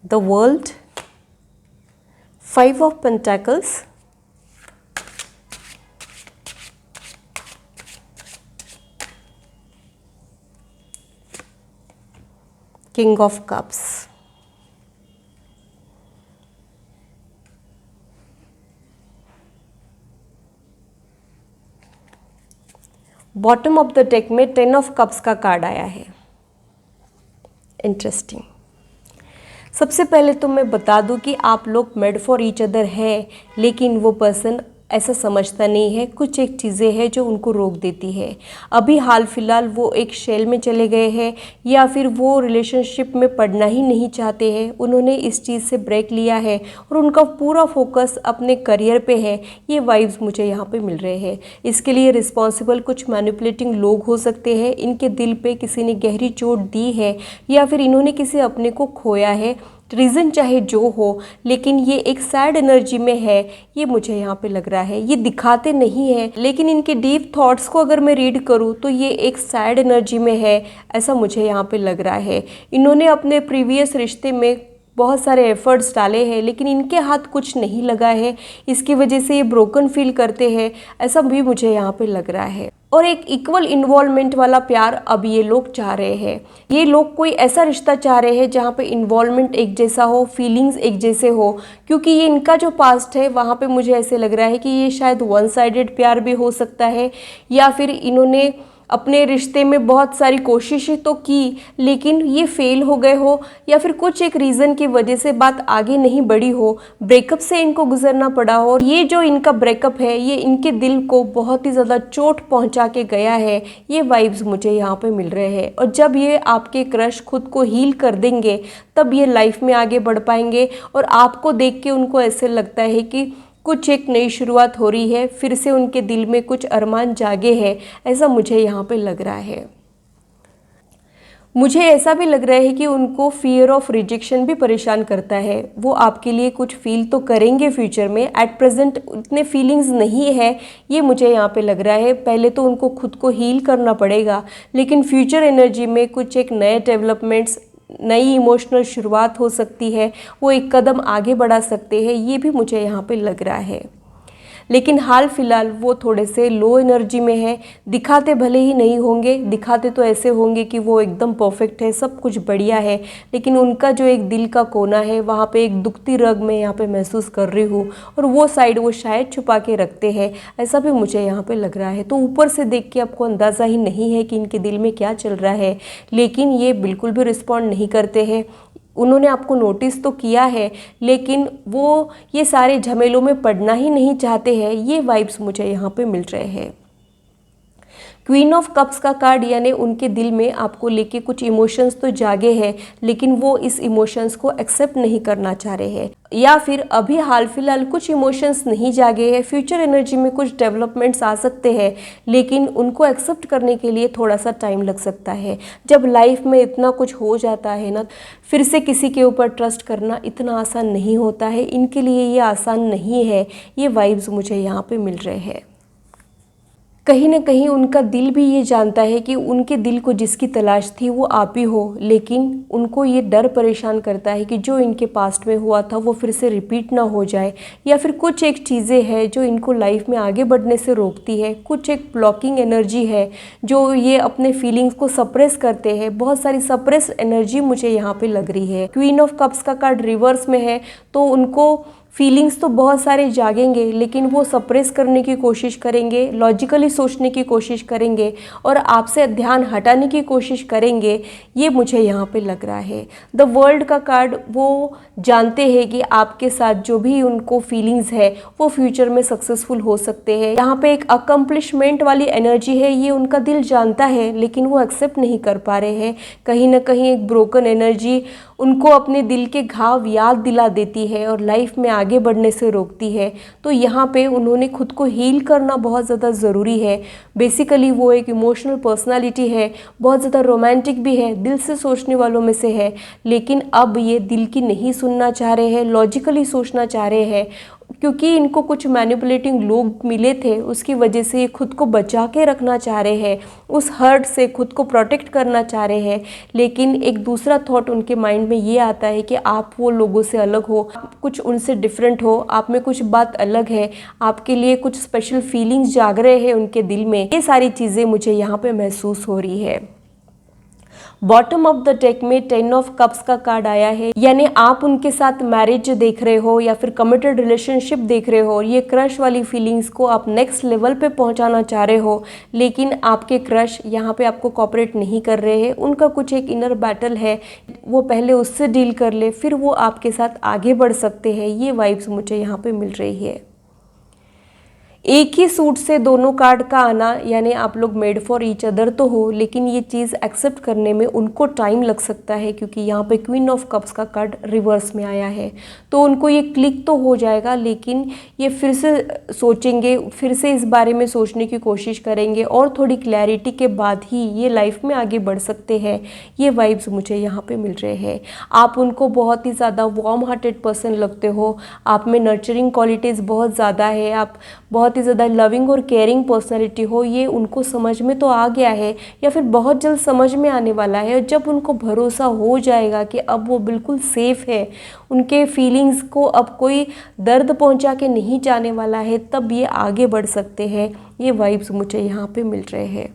the world, 5 of pentacles, king of cups. Bottom of the deck में 10 ऑफ कप्स का कार्ड आया है। इंटरेस्टिंग। सबसे पहले तो मैं बता दूं कि आप लोग मेड फॉर ईच अदर है, लेकिन वो पर्सन ऐसा समझता नहीं है। कुछ एक चीज़ें हैं जो उनको रोक देती है। अभी हाल फिलहाल वो एक शेल में चले गए हैं, या फिर वो रिलेशनशिप में पढ़ना ही नहीं चाहते हैं। उन्होंने इस चीज़ से ब्रेक लिया है और उनका पूरा फोकस अपने करियर पे है। ये वाइब्स मुझे यहाँ पे मिल रहे हैं। इसके लिए रिस्पॉन्सिबल कुछ मैनिपुलेटिंग लोग हो सकते हैं। इनके दिल पे किसी ने गहरी चोट दी है, या फिर इन्होंने किसी अपने को खोया है। रीज़न चाहे जो हो, लेकिन ये एक सैड एनर्जी में है, ये मुझे यहाँ पे लग रहा है। ये दिखाते नहीं है, लेकिन इनके डीप थॉट्स को अगर मैं रीड करूँ तो ये एक सैड एनर्जी में है, ऐसा मुझे यहाँ पे लग रहा है। इन्होंने अपने प्रीवियस रिश्ते में बहुत सारे एफर्ट्स डाले हैं, लेकिन इनके हाथ कुछ नहीं लगा है। इसकी वजह से ये ब्रोकन फील करते हैं, ऐसा भी मुझे यहाँ पे लग रहा है। और एक इक्वल इन्वॉल्वमेंट वाला प्यार अब ये लोग चाह रहे हैं। ये लोग कोई ऐसा रिश्ता चाह रहे हैं जहाँ पे इन्वॉल्वमेंट एक जैसा हो, फीलिंग्स एक जैसे हो, क्योंकि ये इनका जो पास्ट है वहाँ पे मुझे ऐसे लग रहा है कि ये शायद वन साइडेड प्यार भी हो सकता है, या फिर इन्होंने अपने रिश्ते में बहुत सारी कोशिशें तो की, लेकिन ये फेल हो गए हो, या फिर कुछ एक रीज़न की वजह से बात आगे नहीं बढ़ी हो, ब्रेकअप से इनको गुजरना पड़ा हो। ये जो इनका ब्रेकअप है, ये इनके दिल को बहुत ही ज़्यादा चोट पहुंचा के गया है। ये वाइब्स मुझे यहाँ पे मिल रहे हैं। और जब ये आपके क्रश खुद को हील कर देंगे, तब ये लाइफ में आगे बढ़ पाएंगे। और आपको देख के उनको ऐसे लगता है कि कुछ एक नई शुरुआत हो रही है, फिर से उनके दिल में कुछ अरमान जागे हैं, ऐसा मुझे यहाँ पे लग रहा है। मुझे ऐसा भी लग रहा है कि उनको फियर ऑफ रिजेक्शन भी परेशान करता है। वो आपके लिए कुछ फील तो करेंगे फ्यूचर में, एट प्रेजेंट उतने फीलिंग्स नहीं है, ये मुझे यहाँ पे लग रहा है। पहले तो उनको खुद को हील करना पड़ेगा, लेकिन फ्यूचर एनर्जी में कुछ एक नए डेवलपमेंट्स, नई इमोशनल शुरुआत हो सकती है। वो एक कदम आगे बढ़ा सकते हैं, ये भी मुझे यहाँ पे लग रहा है। लेकिन हाल फिलहाल वो थोड़े से लो एनर्जी में है। दिखाते भले ही नहीं होंगे, दिखाते तो ऐसे होंगे कि वो एकदम परफेक्ट है, सब कुछ बढ़िया है, लेकिन उनका जो एक दिल का कोना है, वहाँ पे एक दुखती रग मैं यहाँ पे महसूस कर रही हूँ, और वो साइड वो शायद छुपा के रखते हैं, ऐसा भी मुझे यहाँ पे लग रहा है। तो ऊपर से देख के आपको अंदाज़ा ही नहीं है कि इनके दिल में क्या चल रहा है, लेकिन ये बिल्कुल भी रिस्पॉन्ड नहीं करते हैं। उन्होंने आपको नोटिस तो किया है, लेकिन वो ये सारे झमेलों में पड़ना ही नहीं चाहते हैं। ये वाइब्स मुझे यहाँ पे मिल रहे हैं। क्वीन ऑफ कप्स का कार्ड, यानी उनके दिल में आपको लेके कुछ इमोशंस तो जागे हैं, लेकिन वो इस इमोशंस को एक्सेप्ट नहीं करना चाह रहे हैं, या फिर अभी हाल फिलहाल कुछ इमोशंस नहीं जागे हैं। फ्यूचर एनर्जी में कुछ डेवलपमेंट्स आ सकते हैं, लेकिन उनको एक्सेप्ट करने के लिए थोड़ा सा टाइम लग सकता है। जब लाइफ में इतना कुछ हो जाता है ना, फिर से किसी के ऊपर ट्रस्ट करना इतना आसान नहीं होता है। इनके लिए ये आसान नहीं है। ये वाइब्स मुझे यहाँ पे मिल रहे हैं। कहीं ना कहीं उनका दिल भी ये जानता है कि उनके दिल को जिसकी तलाश थी वो आप ही हो, लेकिन उनको ये डर परेशान करता है कि जो इनके पास्ट में हुआ था वो फिर से रिपीट ना हो जाए, या फिर कुछ एक चीज़ें हैं जो इनको लाइफ में आगे बढ़ने से रोकती है। कुछ एक ब्लॉकिंग एनर्जी है जो ये अपने फीलिंग्स को सप्रेस करते हैं। बहुत सारी सप्रेस एनर्जी मुझे यहाँ पे लग रही है। क्वीन ऑफ कप्स का कार्ड रिवर्स में है, तो उनको फीलिंग्स तो बहुत सारे जागेंगे, लेकिन वो सप्रेस करने की कोशिश करेंगे, लॉजिकली सोचने की कोशिश करेंगे और आपसे ध्यान हटाने की कोशिश करेंगे, ये मुझे यहाँ पे लग रहा है। द वर्ल्ड का कार्ड वो जानते हैं कि आपके साथ जो भी उनको फीलिंग्स है वो फ्यूचर में सक्सेसफुल हो सकते हैं। यहाँ पे एक अकम्पलिशमेंट वाली एनर्जी है, ये उनका दिल जानता है लेकिन वो एक्सेप्ट नहीं कर पा रहे हैं। कहीं ना कहीं एक ब्रोकन एनर्जी उनको अपने दिल के घाव याद दिला देती है और लाइफ में आगे बढ़ने से रोकती है। तो यहाँ पे उन्होंने खुद को हील करना बहुत ज़्यादा ज़रूरी है। बेसिकली वो एक इमोशनल पर्सनालिटी है, बहुत ज़्यादा रोमांटिक भी है, दिल से सोचने वालों में से है, लेकिन अब ये दिल की नहीं सुनना चाह रहे हैं, लॉजिकली सोचना चाह रहे हैं। क्योंकि इनको कुछ मैनिपुलेटिंग लोग मिले थे, उसकी वजह से ये खुद को बचा के रखना चाह रहे हैं, उस हर्ट से खुद को प्रोटेक्ट करना चाह रहे हैं। लेकिन एक दूसरा थॉट उनके माइंड में ये आता है कि आप वो लोगों से अलग हो, कुछ उनसे डिफरेंट हो, आप में कुछ बात अलग है, आपके लिए कुछ स्पेशल फीलिंग्स जाग रहे हैं उनके दिल में। ये सारी चीज़ें मुझे यहाँ पे महसूस हो रही है। बॉटम ऑफ द डेक में 10 ऑफ कप्स का कार्ड आया है, यानी आप उनके साथ मैरिज देख रहे हो या फिर कमिटेड रिलेशनशिप देख रहे हो। ये क्रश वाली फीलिंग्स को आप नेक्स्ट लेवल पे पहुंचाना चाह रहे हो, लेकिन आपके क्रश यहाँ पे आपको कोऑपरेट नहीं कर रहे हैं। उनका कुछ एक इनर बैटल है, वो पहले उससे डील कर ले, फिर वो आपके साथ आगे बढ़ सकते हैं। ये वाइब्स मुझे यहाँ पे मिल रही है। एक ही सूट से दोनों कार्ड का आना, यानी आप लोग मेड फॉर ईच अदर तो हो, लेकिन ये चीज़ एक्सेप्ट करने में उनको टाइम लग सकता है, क्योंकि यहाँ पे क्वीन ऑफ कप्स का कार्ड रिवर्स में आया है। तो उनको ये क्लिक तो हो जाएगा, लेकिन ये फिर से सोचेंगे, फिर से इस बारे में सोचने की कोशिश करेंगे और थोड़ी क्लैरिटी के बाद ही ये लाइफ में आगे बढ़ सकते हैं। ये वाइब्स मुझे यहाँ पे मिल रहे हैं। आप उनको बहुत ही ज़्यादा वार्म हार्टेड पर्सन लगते हो, आप में नर्चरिंग क्वालिटीज़ बहुत ज़्यादा है, आप बहुत ही ज़्यादा लविंग और केयरिंग पर्सनैलिटी हो। ये उनको समझ में तो आ गया है या फिर बहुत जल्द समझ में आने वाला है। और जब उनको भरोसा हो जाएगा कि अब वो बिल्कुल सेफ़ है, उनके फीलिंग्स को अब कोई दर्द पहुंचा के नहीं जाने वाला है, तब ये आगे बढ़ सकते हैं। ये वाइब्स मुझे यहाँ पे मिल रहे हैं।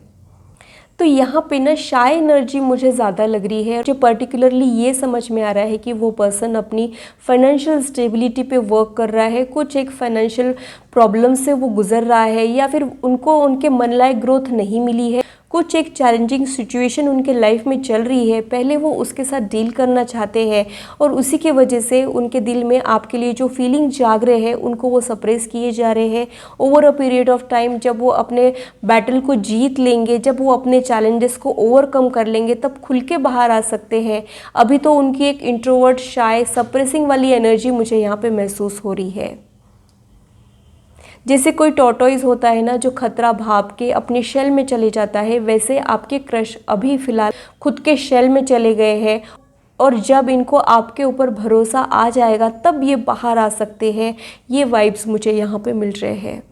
तो यहाँ पे ना शाय एनर्जी मुझे ज़्यादा लग रही है। मुझे पर्टिकुलरली ये समझ में आ रहा है कि वो पर्सन अपनी फाइनेंशियल स्टेबिलिटी पे वर्क कर रहा है, कुछ एक फाइनेंशियल प्रॉब्लम से वो गुजर रहा है, या फिर उनको उनके मन लायक ग्रोथ नहीं मिली है, कुछ एक चैलेंजिंग सिचुएशन उनके लाइफ में चल रही है, पहले वो उसके साथ डील करना चाहते हैं और उसी की वजह से उनके दिल में आपके लिए जो फीलिंग जाग रहे हैं उनको वो सप्रेस किए जा रहे हैं। Over a period of time जब वो अपने बैटल को जीत लेंगे, जब वो अपने चैलेंजेस को ओवरकम कर लेंगे, तब खुल के बाहर आ सकते हैं। अभी तो उनकी एक इंट्रोवर्ट, शाय, सप्रेसिंग वाली एनर्जी मुझे यहाँ पे महसूस हो रही है। जैसे कोई टॉर्टोइज होता है ना, जो खतरा भाप के अपने शेल में चले जाता है, वैसे आपके क्रश अभी फिलहाल खुद के शेल में चले गए हैं और जब इनको आपके ऊपर भरोसा आ जाएगा तब ये बाहर आ सकते हैं। ये वाइब्स मुझे यहाँ पे मिल रहे हैं।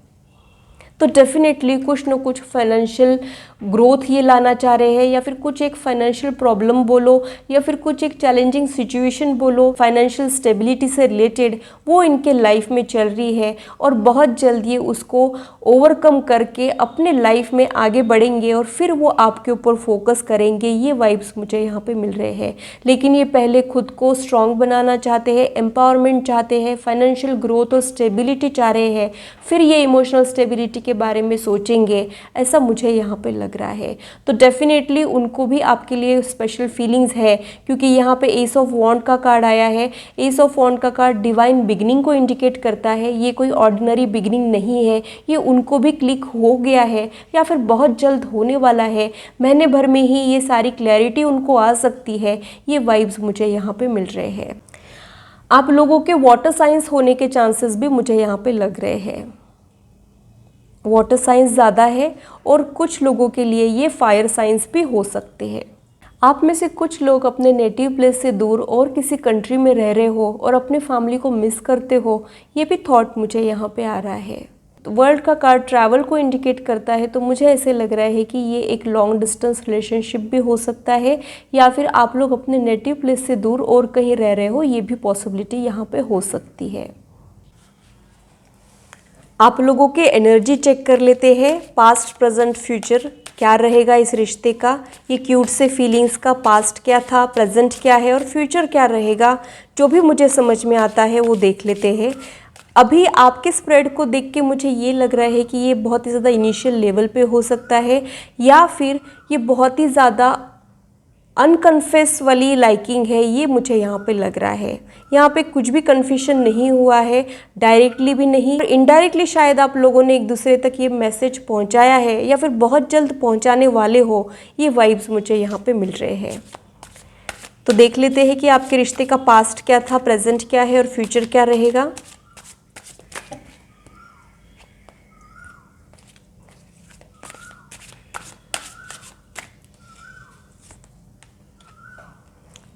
तो डेफिनेटली कुछ न कुछ फाइनेंशियल ग्रोथ ये लाना चाह रहे हैं, या फिर कुछ एक फाइनेंशियल प्रॉब्लम बोलो या फिर कुछ एक चैलेंजिंग सिचुएशन बोलो, फाइनेंशियल स्टेबिलिटी से रिलेटेड वो इनके लाइफ में चल रही है और बहुत जल्द ये उसको ओवरकम करके अपने लाइफ में आगे बढ़ेंगे और फिर वो आपके ऊपर फोकस करेंगे। ये वाइब्स मुझे यहाँ पे मिल रहे हैं। लेकिन ये पहले खुद को स्ट्रॉन्ग बनाना चाहते हैं, एम्पावरमेंट चाहते हैं, फाइनेंशियल ग्रोथ और स्टेबिलिटी चाह रहे हैं, फिर ये इमोशनल स्टेबिलिटी के बारे में सोचेंगे, ऐसा मुझे यहाँ पे लग रहा है। तो डेफिनेटली उनको भी आपके लिए स्पेशल फीलिंग्स है, क्योंकि यहाँ पे एस ऑफ वॉन्ड का कार्ड आया है। एस ऑफ वॉन्ड का कार्ड डिवाइन बिगिनिंग को इंडिकेट करता है। ये कोई ऑर्डिनरी बिगिनिंग नहीं है, ये उनको भी क्लिक हो गया है या फिर बहुत जल्द होने वाला है। महीने भर में ही ये सारी क्लैरिटी उनको आ सकती है। ये वाइब्स मुझे यहाँ पे मिल रहे हैं। आप लोगों के वाटर साइंस होने के चांसेस भी मुझे यहाँ पे लग रहे हैं। वाटर साइंस ज़्यादा है और कुछ लोगों के लिए ये फायर साइंस भी हो सकते हैं। आप में से कुछ लोग अपने नेटिव प्लेस से दूर और किसी कंट्री में रह रहे हो और अपने फैमिली को मिस करते हो, ये भी थॉट मुझे यहाँ पे आ रहा है। तो वर्ल्ड का कार्ड ट्रैवल को इंडिकेट करता है, तो मुझे ऐसे लग रहा है कि ये एक लॉन्ग डिस्टेंस रिलेशनशिप भी हो सकता है, या फिर आप लोग अपने नेटिव प्लेस से दूर और कहीं रह रहे हो, ये भी पॉसिबिलिटी यहाँ पे हो सकती है। आप लोगों के एनर्जी चेक कर लेते हैं, पास्ट, प्रेजेंट, फ्यूचर। क्या रहेगा इस रिश्ते का, ये क्यूट से फीलिंग्स का पास्ट क्या था, प्रेजेंट क्या है और फ्यूचर क्या रहेगा, जो भी मुझे समझ में आता है वो देख लेते हैं। अभी आपके स्प्रेड को देख के मुझे ये लग रहा है कि ये बहुत ही ज़्यादा इनिशियल लेवल पे हो सकता है, या फिर ये बहुत ही ज़्यादा अनकन्फेस वाली लाइकिंग है, ये मुझे यहाँ पे लग रहा है। यहाँ पे कुछ भी कन्फ्यूजन नहीं हुआ है, डायरेक्टली भी नहीं, इनडायरेक्टली शायद आप लोगों ने एक दूसरे तक ये मैसेज पहुँचाया है या फिर बहुत जल्द पहुँचाने वाले हो, ये वाइब्स मुझे यहाँ पे मिल रहे हैं। तो देख लेते हैं कि आपके रिश्ते का पास्ट क्या था, प्रेजेंट क्या है और फ्यूचर क्या रहेगा।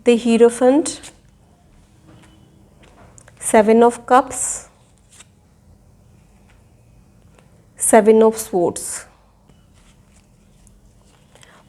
The Hierophant, 7 of Cups, 7 of Swords।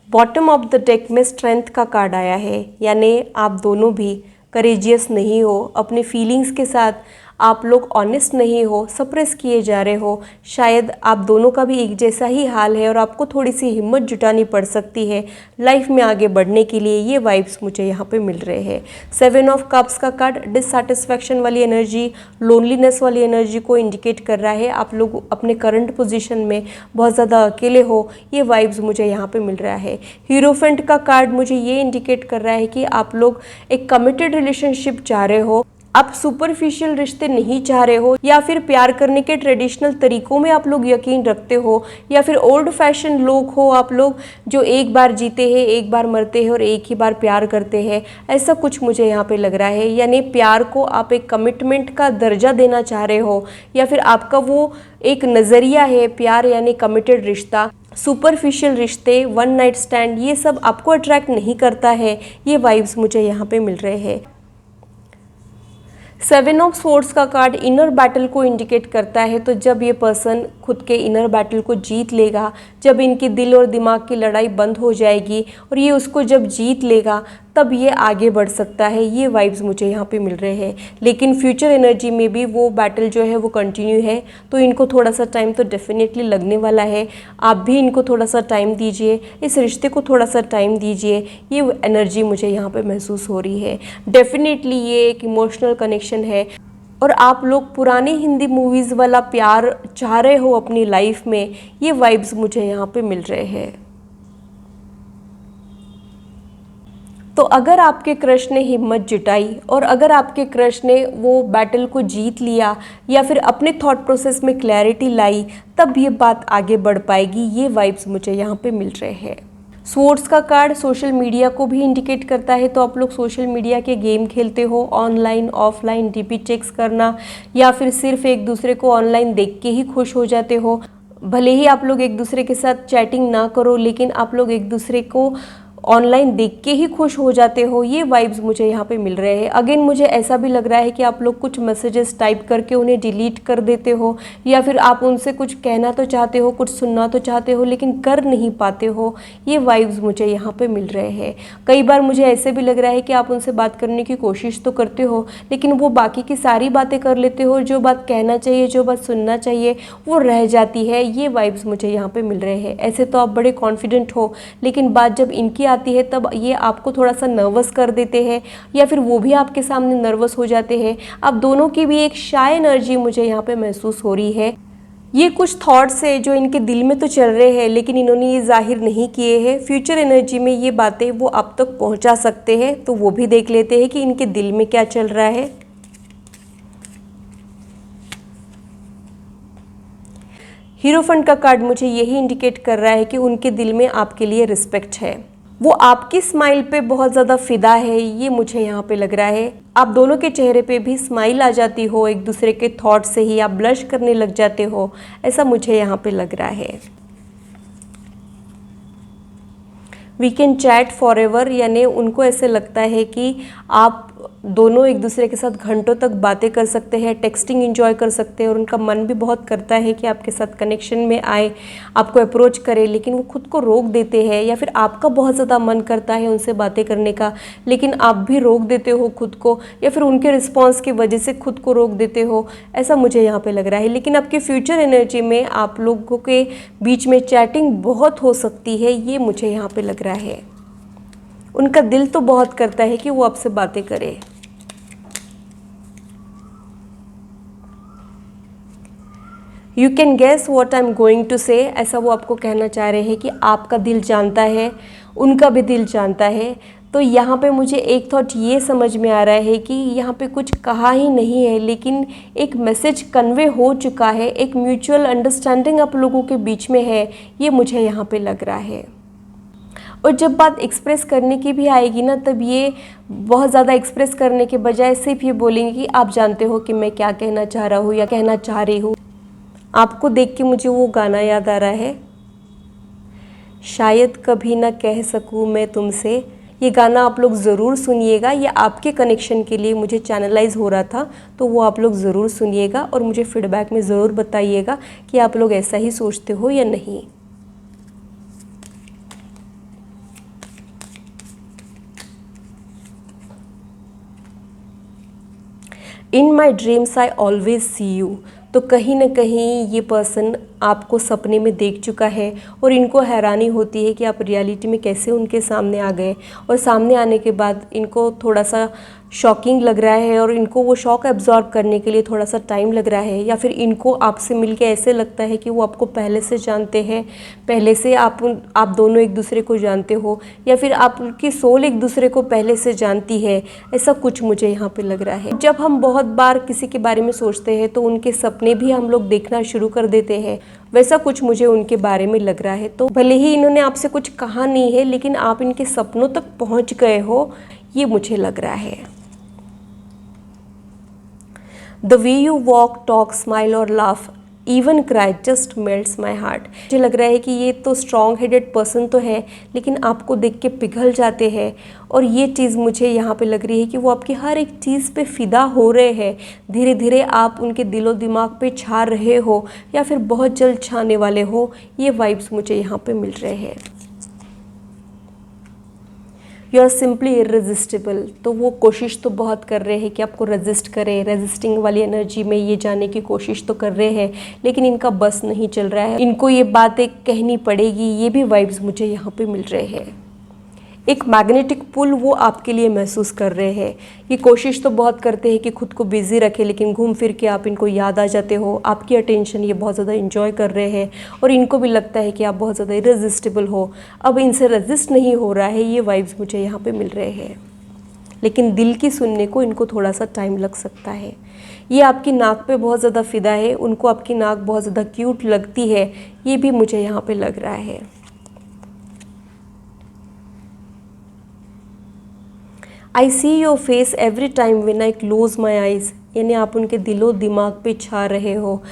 Bottom of the deck में स्ट्रेंथ का कार्ड आया है, यानी आप दोनों भी करेजियस नहीं हो, अपने फीलिंग्स के साथ आप लोग ऑनेस्ट नहीं हो, सप्रेस किए जा रहे हो। शायद आप दोनों का भी एक जैसा ही हाल है और आपको थोड़ी सी हिम्मत जुटानी पड़ सकती है लाइफ में आगे बढ़ने के लिए, ये वाइब्स मुझे यहाँ पे मिल रहे हैं। 7 ऑफ कप्स का कार्ड डिससैटिस्फैक्शन वाली एनर्जी, लोनलीनेस वाली एनर्जी को इंडिकेट कर रहा है। आप लोग अपने करंट पोजीशन में बहुत ज़्यादा अकेले हो, ये वाइब्स मुझे यहाँ पे मिल रहा है। हीरोफेंट का कार्ड मुझे ये इंडिकेट कर रहा है कि आप लोग एक कमिटेड रिलेशनशिप चाह रहे हो, आप सुपरफिशियल रिश्ते नहीं चाह रहे हो, या फिर प्यार करने के ट्रेडिशनल तरीकों में आप लोग यकीन रखते हो, या फिर ओल्ड फैशन लोग हो आप लोग जो एक बार जीते हैं, एक बार मरते हैं और एक ही बार प्यार करते हैं, ऐसा कुछ मुझे यहाँ पे लग रहा है। यानी प्यार को आप एक कमिटमेंट का दर्जा देना चाह रहे हो, या फिर आपका वो एक नज़रिया है प्यार यानी कमिटेड रिश्ता। सुपरफिशियल रिश्ते, वन नाइट स्टैंड, ये सब आपको अट्रैक्ट नहीं करता है, ये वाइब्स मुझे यहाँ पे मिल रहे हैं। 7 ऑफ स्वॉर्ड्स का कार्ड इनर बैटल को इंडिकेट करता है। तो जब ये पर्सन खुद के इनर बैटल को जीत लेगा, जब इनकी दिल और दिमाग की लड़ाई बंद हो जाएगी और ये उसको जब जीत लेगा, तब ये आगे बढ़ सकता है, ये वाइब्स मुझे यहाँ पे मिल रहे हैं। लेकिन फ्यूचर एनर्जी में भी वो बैटल जो है वो कंटिन्यू है, तो इनको थोड़ा सा टाइम तो डेफिनेटली लगने वाला है। आप भी इनको थोड़ा सा टाइम दीजिए, इस रिश्ते को थोड़ा सा टाइम दीजिए, ये एनर्जी मुझे यहाँ पे महसूस हो रही है। डेफिनेटली ये एक इमोशनल कनेक्शन है और आप लोग पुरानी हिंदी मूवीज़ वाला प्यार चाह रहे हो अपनी लाइफ में, ये वाइब्स मुझे यहाँ पे मिल रहे हैं। तो अगर आपके क्रश ने हिम्मत जुटाई और अगर आपके क्रश ने वो बैटल को जीत लिया या फिर अपने थॉट प्रोसेस में क्लैरिटी लाई, तब ये बात आगे बढ़ पाएगी, ये वाइब्स मुझे यहाँ पे मिल रहे हैं। स्वॉर्ड्स का कार्ड सोशल मीडिया को भी इंडिकेट करता है। तो आप लोग सोशल मीडिया के गेम खेलते हो, ऑनलाइन ऑफलाइन डीपी चेक्स करना, या फिर सिर्फ एक दूसरे को ऑनलाइन देख के ही खुश हो जाते हो। भले ही आप लोग एक दूसरे के साथ चैटिंग ना करो, लेकिन आप लोग एक दूसरे को ऑनलाइन देख के ही खुश हो जाते हो, ये वाइब्स मुझे यहाँ पे मिल रहे हैं। अगेन मुझे ऐसा भी लग रहा है कि आप लोग कुछ मैसेजेस टाइप करके उन्हें डिलीट कर देते हो, या फिर आप उनसे कुछ कहना तो चाहते हो, कुछ सुनना तो चाहते हो, लेकिन कर नहीं पाते हो, ये वाइब्स मुझे यहाँ पे मिल रहे हैं। कई बार मुझे ऐसे भी लग रहा है कि आप उनसे बात करने की कोशिश तो करते हो, लेकिन वो बाकी की सारी बातें कर लेते हो, जो बात कहना चाहिए, जो बात सुनना चाहिए, वो रह जाती है, ये वाइब्स मुझे यहाँ पे मिल रहे हैं। ऐसे तो आप बड़े कॉन्फिडेंट हो, लेकिन बात जब इनकी आती है तब ये आपको थोड़ा सा नर्वस कर देते हैं, या फिर वो भी आपके सामने नर्वस हो जाते हैं। आप दोनों की भी एक शाय एनर्जी मुझे यहाँ पे महसूस हो रही है। ये कुछ थॉट्स है जो इनके दिल में तो चल रहे हैं, लेकिन इन्होंने ये जाहिर नहीं किए हैं। फ्यूचर एनर्जी में ये बातें वो आप तक पहुँचा सकते हैं, तो वो भी देख लेते हैं कि इनके दिल में क्या चल रहा है। हीरोफंट का कार्ड मुझे यही इंडिकेट कर रहा है कि उनके दिल में आपके लिए रिस्पेक्ट है, वो आपकी स्माइल पे बहुत ज़्यादा फिदा है, ये मुझे यहाँ पे लग रहा है। आप दोनों के चेहरे पे भी स्माइल आ जाती हो, एक दूसरे के थॉट से ही आप ब्लश करने लग जाते हो, ऐसा मुझे यहाँ पे लग रहा है। We can chat forever, यानी उनको ऐसे लगता है कि आप दोनों एक दूसरे के साथ घंटों तक बातें कर सकते हैं, टेक्सटिंग एंजॉय कर सकते हैं और उनका मन भी बहुत करता है कि आपके साथ कनेक्शन में आए, आपको अप्रोच करे, लेकिन वो खुद को रोक देते हैं। या फिर आपका बहुत ज़्यादा मन करता है उनसे बातें करने का, लेकिन आप भी रोक देते हो खुद को, या फिर उनके रिस्पॉन्स की वजह से खुद को रोक देते हो, ऐसा मुझे यहाँ पे लग रहा है। लेकिन आपके फ्यूचर एनर्जी में आप लोगों के बीच में चैटिंग बहुत हो सकती है, ये मुझे यहाँ पे लग रहा है। उनका दिल तो बहुत करता है कि वो आपसे बातें करे। You can guess what I am going to say, ऐसा वो आपको कहना चाह रहे हैं कि आपका दिल जानता है, उनका भी दिल जानता है। तो यहाँ पे मुझे एक थॉट ये समझ में आ रहा है कि यहाँ पे कुछ कहा ही नहीं है, लेकिन एक मैसेज कन्वे हो चुका है, एक म्यूचुअल अंडरस्टैंडिंग आप लोगों के बीच में है, ये मुझे यहाँ पे लग रहा है। और जब बात एक्सप्रेस करने की भी आएगी ना, तब ये बहुत ज़्यादा एक्सप्रेस करने के बजाय सिर्फ ये बोलेंगे कि आप जानते हो कि मैं क्या कहना चाह रहा हूँ या कहना चाह रही हूँ। आपको देख के मुझे वो गाना याद आ रहा है, शायद कभी ना कह सकूँ मैं तुमसे। ये गाना आप लोग ज़रूर सुनिएगा, ये आपके कनेक्शन के लिए मुझे चैनलाइज हो रहा था, तो वो आप लोग ज़रूर सुनिएगा और मुझे फीडबैक में ज़रूर बताइएगा कि आप लोग ऐसा ही सोचते हो या नहीं। In my dreams I always see you. तो कहीं ना कहीं ये पर्सन आपको सपने में देख चुका है और इनको हैरानी होती है कि आप रियलिटी में कैसे उनके सामने आ गए, और सामने आने के बाद इनको थोड़ा सा शॉकिंग लग रहा है और इनको वो शॉक एब्जॉर्ब करने के लिए थोड़ा सा टाइम लग रहा है। या फिर इनको आपसे मिलके ऐसे लगता है कि वो आपको पहले से जानते हैं, पहले से आप दोनों एक दूसरे को जानते हो, या फिर आपकी सोल एक दूसरे को पहले से जानती है, ऐसा कुछ मुझे यहाँ पे लग रहा है। जब हम बहुत बार किसी के बारे में सोचते हैं तो उनके सपने भी हम लोग देखना शुरू कर देते हैं, वैसा कुछ मुझे उनके बारे में लग रहा है। तो भले ही इन्होंने आपसे कुछ कहा नहीं है, लेकिन आप इनके सपनों तक पहुँच गए हो, ये मुझे लग रहा है। The way you walk, talk, smile or laugh, even cry just melts my heart। मुझे लग रहा है कि ये तो स्ट्रॉन्ग हेडेड पर्सन तो है, लेकिन आपको देख के पिघल जाते हैं। और ये चीज़ मुझे यहाँ पे लग रही है कि वो आपकी हर एक चीज़ पे फ़िदा हो रहे हैं। धीरे धीरे आप उनके दिलो दिमाग पे छा रहे हो, या फिर बहुत जल्द छाने वाले हो, ये वाइब्स मुझे यहाँ पे मिल रहे हैं। You are simply irresistible. तो वो कोशिश तो बहुत कर रहे हैं कि आपको रेजिस्ट करें, रेजिस्टिंग वाली एनर्जी में ये जाने की कोशिश तो कर रहे हैं, लेकिन इनका बस नहीं चल रहा है, इनको ये बातें कहनी पड़ेगी। ये भी वाइब्स मुझे यहाँ पे मिल रहे हैं। एक मैग्नेटिक पुल वो आपके लिए महसूस कर रहे हैं। ये कोशिश तो बहुत करते हैं कि खुद को बिजी रखें, लेकिन घूम फिर के आप इनको याद आ जाते हो, आपकी अटेंशन ये बहुत ज़्यादा एंजॉय कर रहे हैं, और इनको भी लगता है कि आप बहुत ज़्यादा इररेजिस्टिबल हो। अब इनसे रेजिस्ट नहीं हो रहा है, ये वाइब्स मुझे यहाँ पे मिल रहे हैं। लेकिन दिल की सुनने को इनको थोड़ा सा टाइम लग सकता है। ये आपकी नाक पे बहुत ज़्यादा फ़िदा है, उनको आपकी नाक बहुत ज़्यादा क्यूट लगती है, ये भी मुझे यहाँ पे लग रहा है। I see your face every time when I close my eyes. यानी आप उनके दिलो दिमाग पे छा रहे हो।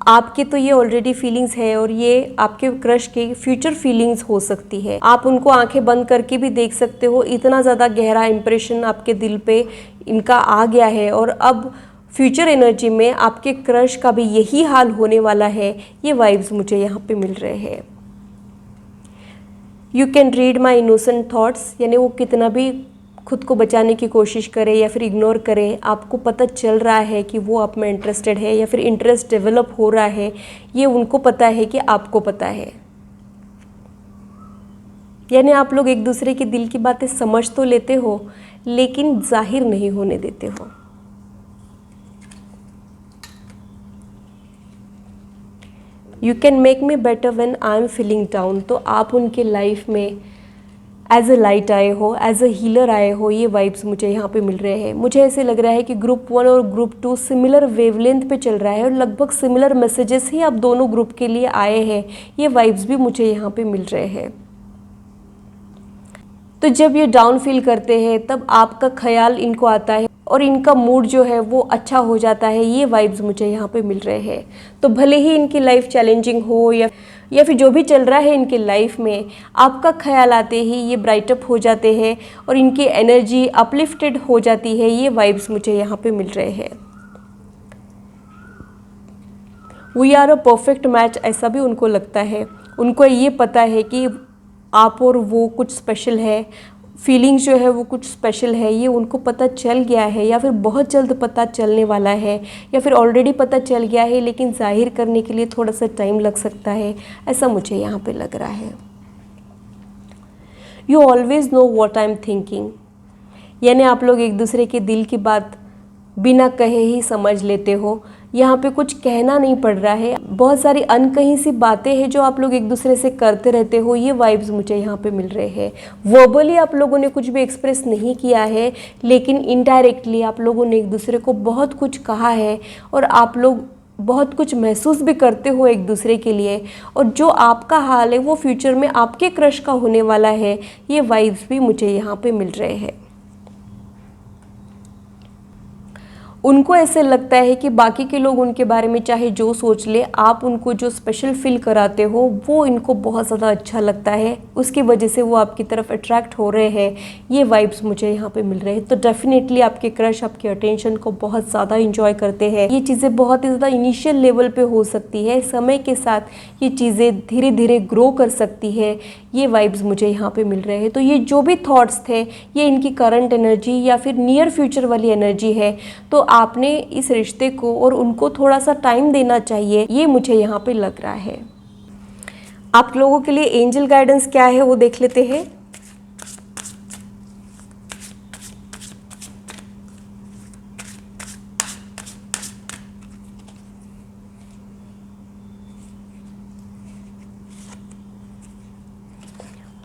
आपके तो ये ऑलरेडी फीलिंग्स है, और ये आपके क्रश के फ्यूचर फीलिंग्स हो सकती है। आप उनको आंखें बंद करके भी देख सकते हो, इतना ज़्यादा गहरा इंप्रेशन आपके दिल पे इनका आ गया है। और अब फ्यूचर एनर्जी में आपके क्रश का भी यही हाल होने वाला है, ये वाइब्स मुझे यहाँ पे मिल रहे हैं। You can read my innocent thoughts. यानी वो कितना भी खुद को बचाने की कोशिश करे या फिर इग्नोर करे, आपको पता चल रहा है कि वो आप में इंटरेस्टेड है, या फिर इंटरेस्ट डेवलप हो रहा है, ये उनको पता है कि आपको पता है। यानी आप लोग एक दूसरे के दिल की बातें समझ तो लेते हो, लेकिन जाहिर नहीं होने देते हो। You can make me better when I am feeling down. तो आप उनके लाइफ में एज अ लाइट आए हो, एज अ हीलर आए हो, ये वाइब्स मुझे यहाँ पे मिल रहे हैं। मुझे ऐसे लग रहा है कि ग्रुप 1 और ग्रुप 2 सिमिलर वेवलेंथ पे चल रहा है, और लगभग सिमिलर मैसेजेस ही आप दोनों ग्रुप के लिए आए हैं, ये वाइब्स भी मुझे यहाँ पे मिल रहे हैं। तो जब ये डाउन फील करते हैं, तब आपका ख्याल इनको आता है और इनका मूड जो है वो अच्छा हो जाता है, ये वाइब्स मुझे यहाँ पे मिल रहे हैं। तो भले ही इनकी लाइफ चैलेंजिंग हो या या फिर जो भी चल रहा है इनके लाइफ में, आपका ख्याल आते ही ये ब्राइटअप हो जाते हैं और इनकी एनर्जी अपलिफ्टेड हो जाती है। ये वाइब्स मुझे यहाँ पे मिल रहे हैं। We are a perfect match, ऐसा भी उनको लगता है। उनको ये पता है कि आप और वो कुछ स्पेशल है, फीलिंग्स जो है वो कुछ स्पेशल है, ये उनको पता चल गया है या फिर बहुत जल्द पता चलने वाला है या फिर ऑलरेडी पता चल गया है, लेकिन जाहिर करने के लिए थोड़ा सा टाइम लग सकता है, ऐसा मुझे यहाँ पे लग रहा है। You always know what I am thinking, यानी आप लोग एक दूसरे के दिल की बात बिना कहे ही समझ लेते हो। यहाँ पे कुछ कहना नहीं पड़ रहा है, बहुत सारी अनकही सी बातें हैं जो आप लोग एक दूसरे से करते रहते हो। ये वाइब्स मुझे यहाँ पे मिल रहे हैं। वर्बली आप लोगों ने कुछ भी एक्सप्रेस नहीं किया है, लेकिन इनडायरेक्टली आप लोगों ने एक दूसरे को बहुत कुछ कहा है और आप लोग बहुत कुछ महसूस भी करते हो एक दूसरे के लिए। और जो आपका हाल है वो फ्यूचर में आपके क्रश का होने वाला है। ये वाइब्स भी मुझे यहाँ पे मिल रहे हैं। उनको ऐसे लगता है कि बाकी के लोग उनके बारे में चाहे जो सोच ले, आप उनको जो स्पेशल फील कराते हो वो इनको बहुत ज़्यादा अच्छा लगता है, उसकी वजह से वो आपकी तरफ अट्रैक्ट हो रहे हैं। ये वाइब्स मुझे यहाँ पे मिल रहे हैं। तो डेफिनेटली आपके क्रश आपके अटेंशन को बहुत ज़्यादा इंजॉय करते हैं। ये चीज़ें बहुत ही ज़्यादा इनिशियल लेवल पे हो सकती है, समय के साथ ये चीज़ें धीरे धीरे ग्रो कर सकती है। ये वाइब्स मुझे यहाँ पे मिल रहे हैं। तो ये जो भी थॉट्स थे ये इनकी करंट एनर्जी या फिर नियर फ्यूचर वाली एनर्जी है। तो आपने इस रिश्ते को और उनको थोड़ा सा टाइम देना चाहिए, ये मुझे यहाँ पे लग रहा है। आप लोगों के लिए एंजल गाइडेंस क्या है वो देख लेते हैं।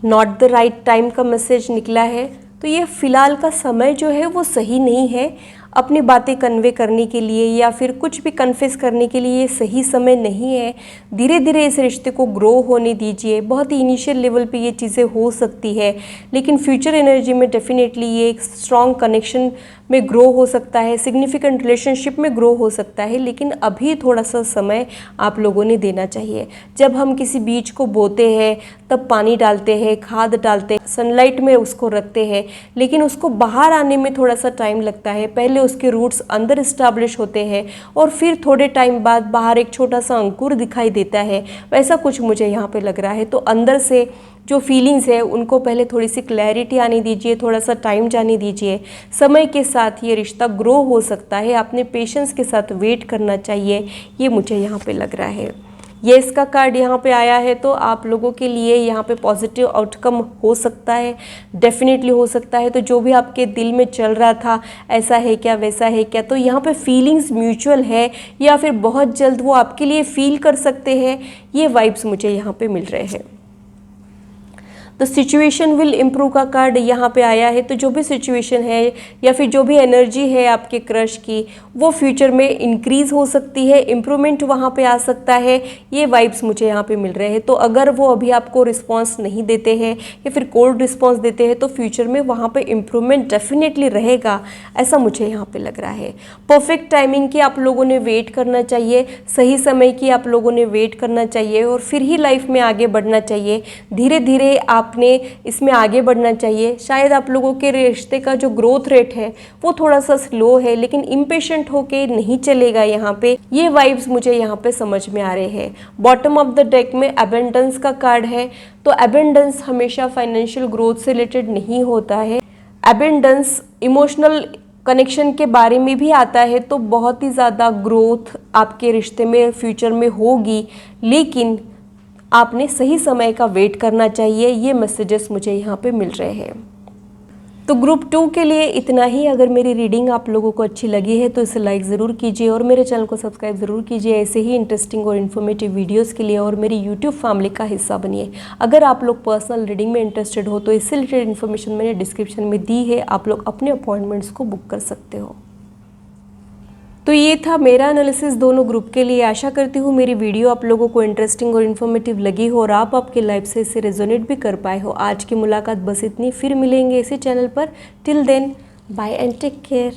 नॉट द राइट टाइम का मैसेज निकला है। तो ये फ़िलहाल का समय जो है वो सही नहीं है अपनी बातें कन्वे करने के लिए या फिर कुछ भी कन्फेस करने के लिए। ये सही समय नहीं है। धीरे धीरे इस रिश्ते को ग्रो होने दीजिए। बहुत ही इनिशियल लेवल पे ये चीज़ें हो सकती है, लेकिन फ्यूचर एनर्जी में डेफिनेटली ये एक स्ट्रॉन्ग कनेक्शन में ग्रो हो सकता है, सिग्निफिकेंट रिलेशनशिप में ग्रो हो सकता है। लेकिन अभी थोड़ा सा समय आप लोगों ने देना चाहिए। जब हम किसी बीज को बोते हैं तब पानी डालते हैं, खाद डालते हैं, सनलाइट में उसको रखते हैं, लेकिन उसको बाहर आने में थोड़ा सा टाइम लगता है। पहले उसके रूट्स अंदर इस्टेब्लिश होते हैं और फिर थोड़े टाइम बाद बाहर एक छोटा सा अंकुर दिखाई देता है। वैसा कुछ मुझे यहाँ पे लग रहा है। तो अंदर से जो फीलिंग्स है उनको पहले थोड़ी सी क्लैरिटी आने दीजिए, थोड़ा सा टाइम जाने दीजिए। समय के साथ ये रिश्ता ग्रो हो सकता है। आपने पेशेंस के साथ वेट करना चाहिए, ये मुझे यहाँ पे लग रहा है। ये इसका कार्ड यहाँ पे आया है, तो आप लोगों के लिए यहाँ पे पॉजिटिव आउटकम हो सकता है, डेफिनेटली हो सकता है। तो जो भी आपके दिल में चल रहा था, ऐसा है क्या, वैसा है क्या, तो यहाँ पे फीलिंग्स म्यूचुअल है या फिर बहुत जल्द वो आपके लिए फील कर सकते हैं। ये वाइब्स मुझे यहाँ पे मिल रहे हैं। द सिचुएशन विल इम्प्रूव का कार्ड यहाँ पे आया है। तो जो भी सिचुएशन है या फिर जो भी एनर्जी है आपके क्रश की, वो फ्यूचर में इंक्रीज़ हो सकती है, इम्प्रूवमेंट वहाँ पे आ सकता है। ये वाइब्स मुझे यहाँ पे मिल रहे हैं। तो अगर वो अभी आपको रिस्पॉन्स नहीं देते हैं या फिर कोल्ड रिस्पॉन्स देते हैं, तो फ्यूचर में वहाँ पे इम्प्रूवमेंट डेफिनेटली रहेगा, ऐसा मुझे यहाँ पे लग रहा है। परफेक्ट टाइमिंग की आप लोगों ने वेट करना चाहिए, सही समय की आप लोगों ने वेट करना चाहिए और फिर ही लाइफ में आगे बढ़ना चाहिए। धीरे धीरे आपने इसमें आगे बढ़ना चाहिए। शायद आप लोगों के रिश्ते का जो ग्रोथ रेट है वो थोड़ा सा स्लो है, लेकिन इम्पेशेंट होके नहीं चलेगा यहाँ पे। ये वाइब्स मुझे यहाँ पे समझ में आ रहे हैं। बॉटम ऑफ द डेक में अबेंडेंस का कार्ड है। तो अबेंडेंस हमेशा फाइनेंशियल ग्रोथ से रिलेटेड नहीं होता है। अबेंडेंस इमोशनल कनेक्शन के बारे में भी आता है। तो बहुत ही ज़्यादा ग्रोथ आपके रिश्ते में फ्यूचर में होगी, लेकिन आपने सही समय का वेट करना चाहिए। ये मैसेजेस मुझे यहाँ पे मिल रहे हैं। तो ग्रुप 2 के लिए इतना ही। अगर मेरी रीडिंग आप लोगों को अच्छी लगी है तो इसे लाइक ज़रूर कीजिए और मेरे चैनल को सब्सक्राइब ज़रूर कीजिए ऐसे ही इंटरेस्टिंग और इन्फॉर्मेटिव वीडियोस के लिए, और मेरी यूट्यूब फैमिली का हिस्सा बनिए। अगर आप लोग पर्सनल रीडिंग में इंटरेस्टेड हो तो इससे रिलेटेड इन्फॉर्मेशन मैंने डिस्क्रिप्शन में दी है, आप लोग अपने अपॉइंटमेंट्स को बुक कर सकते हो। तो ये था मेरा एनालिसिस दोनों ग्रुप के लिए। आशा करती हूँ मेरी वीडियो आप लोगों को इंटरेस्टिंग और इन्फॉर्मेटिव लगी हो और आप आपके लाइफ से इसे रेजोनेट भी कर पाए हो। आज की मुलाकात बस इतनी, फिर मिलेंगे इसी चैनल पर। Till then, bye and take care.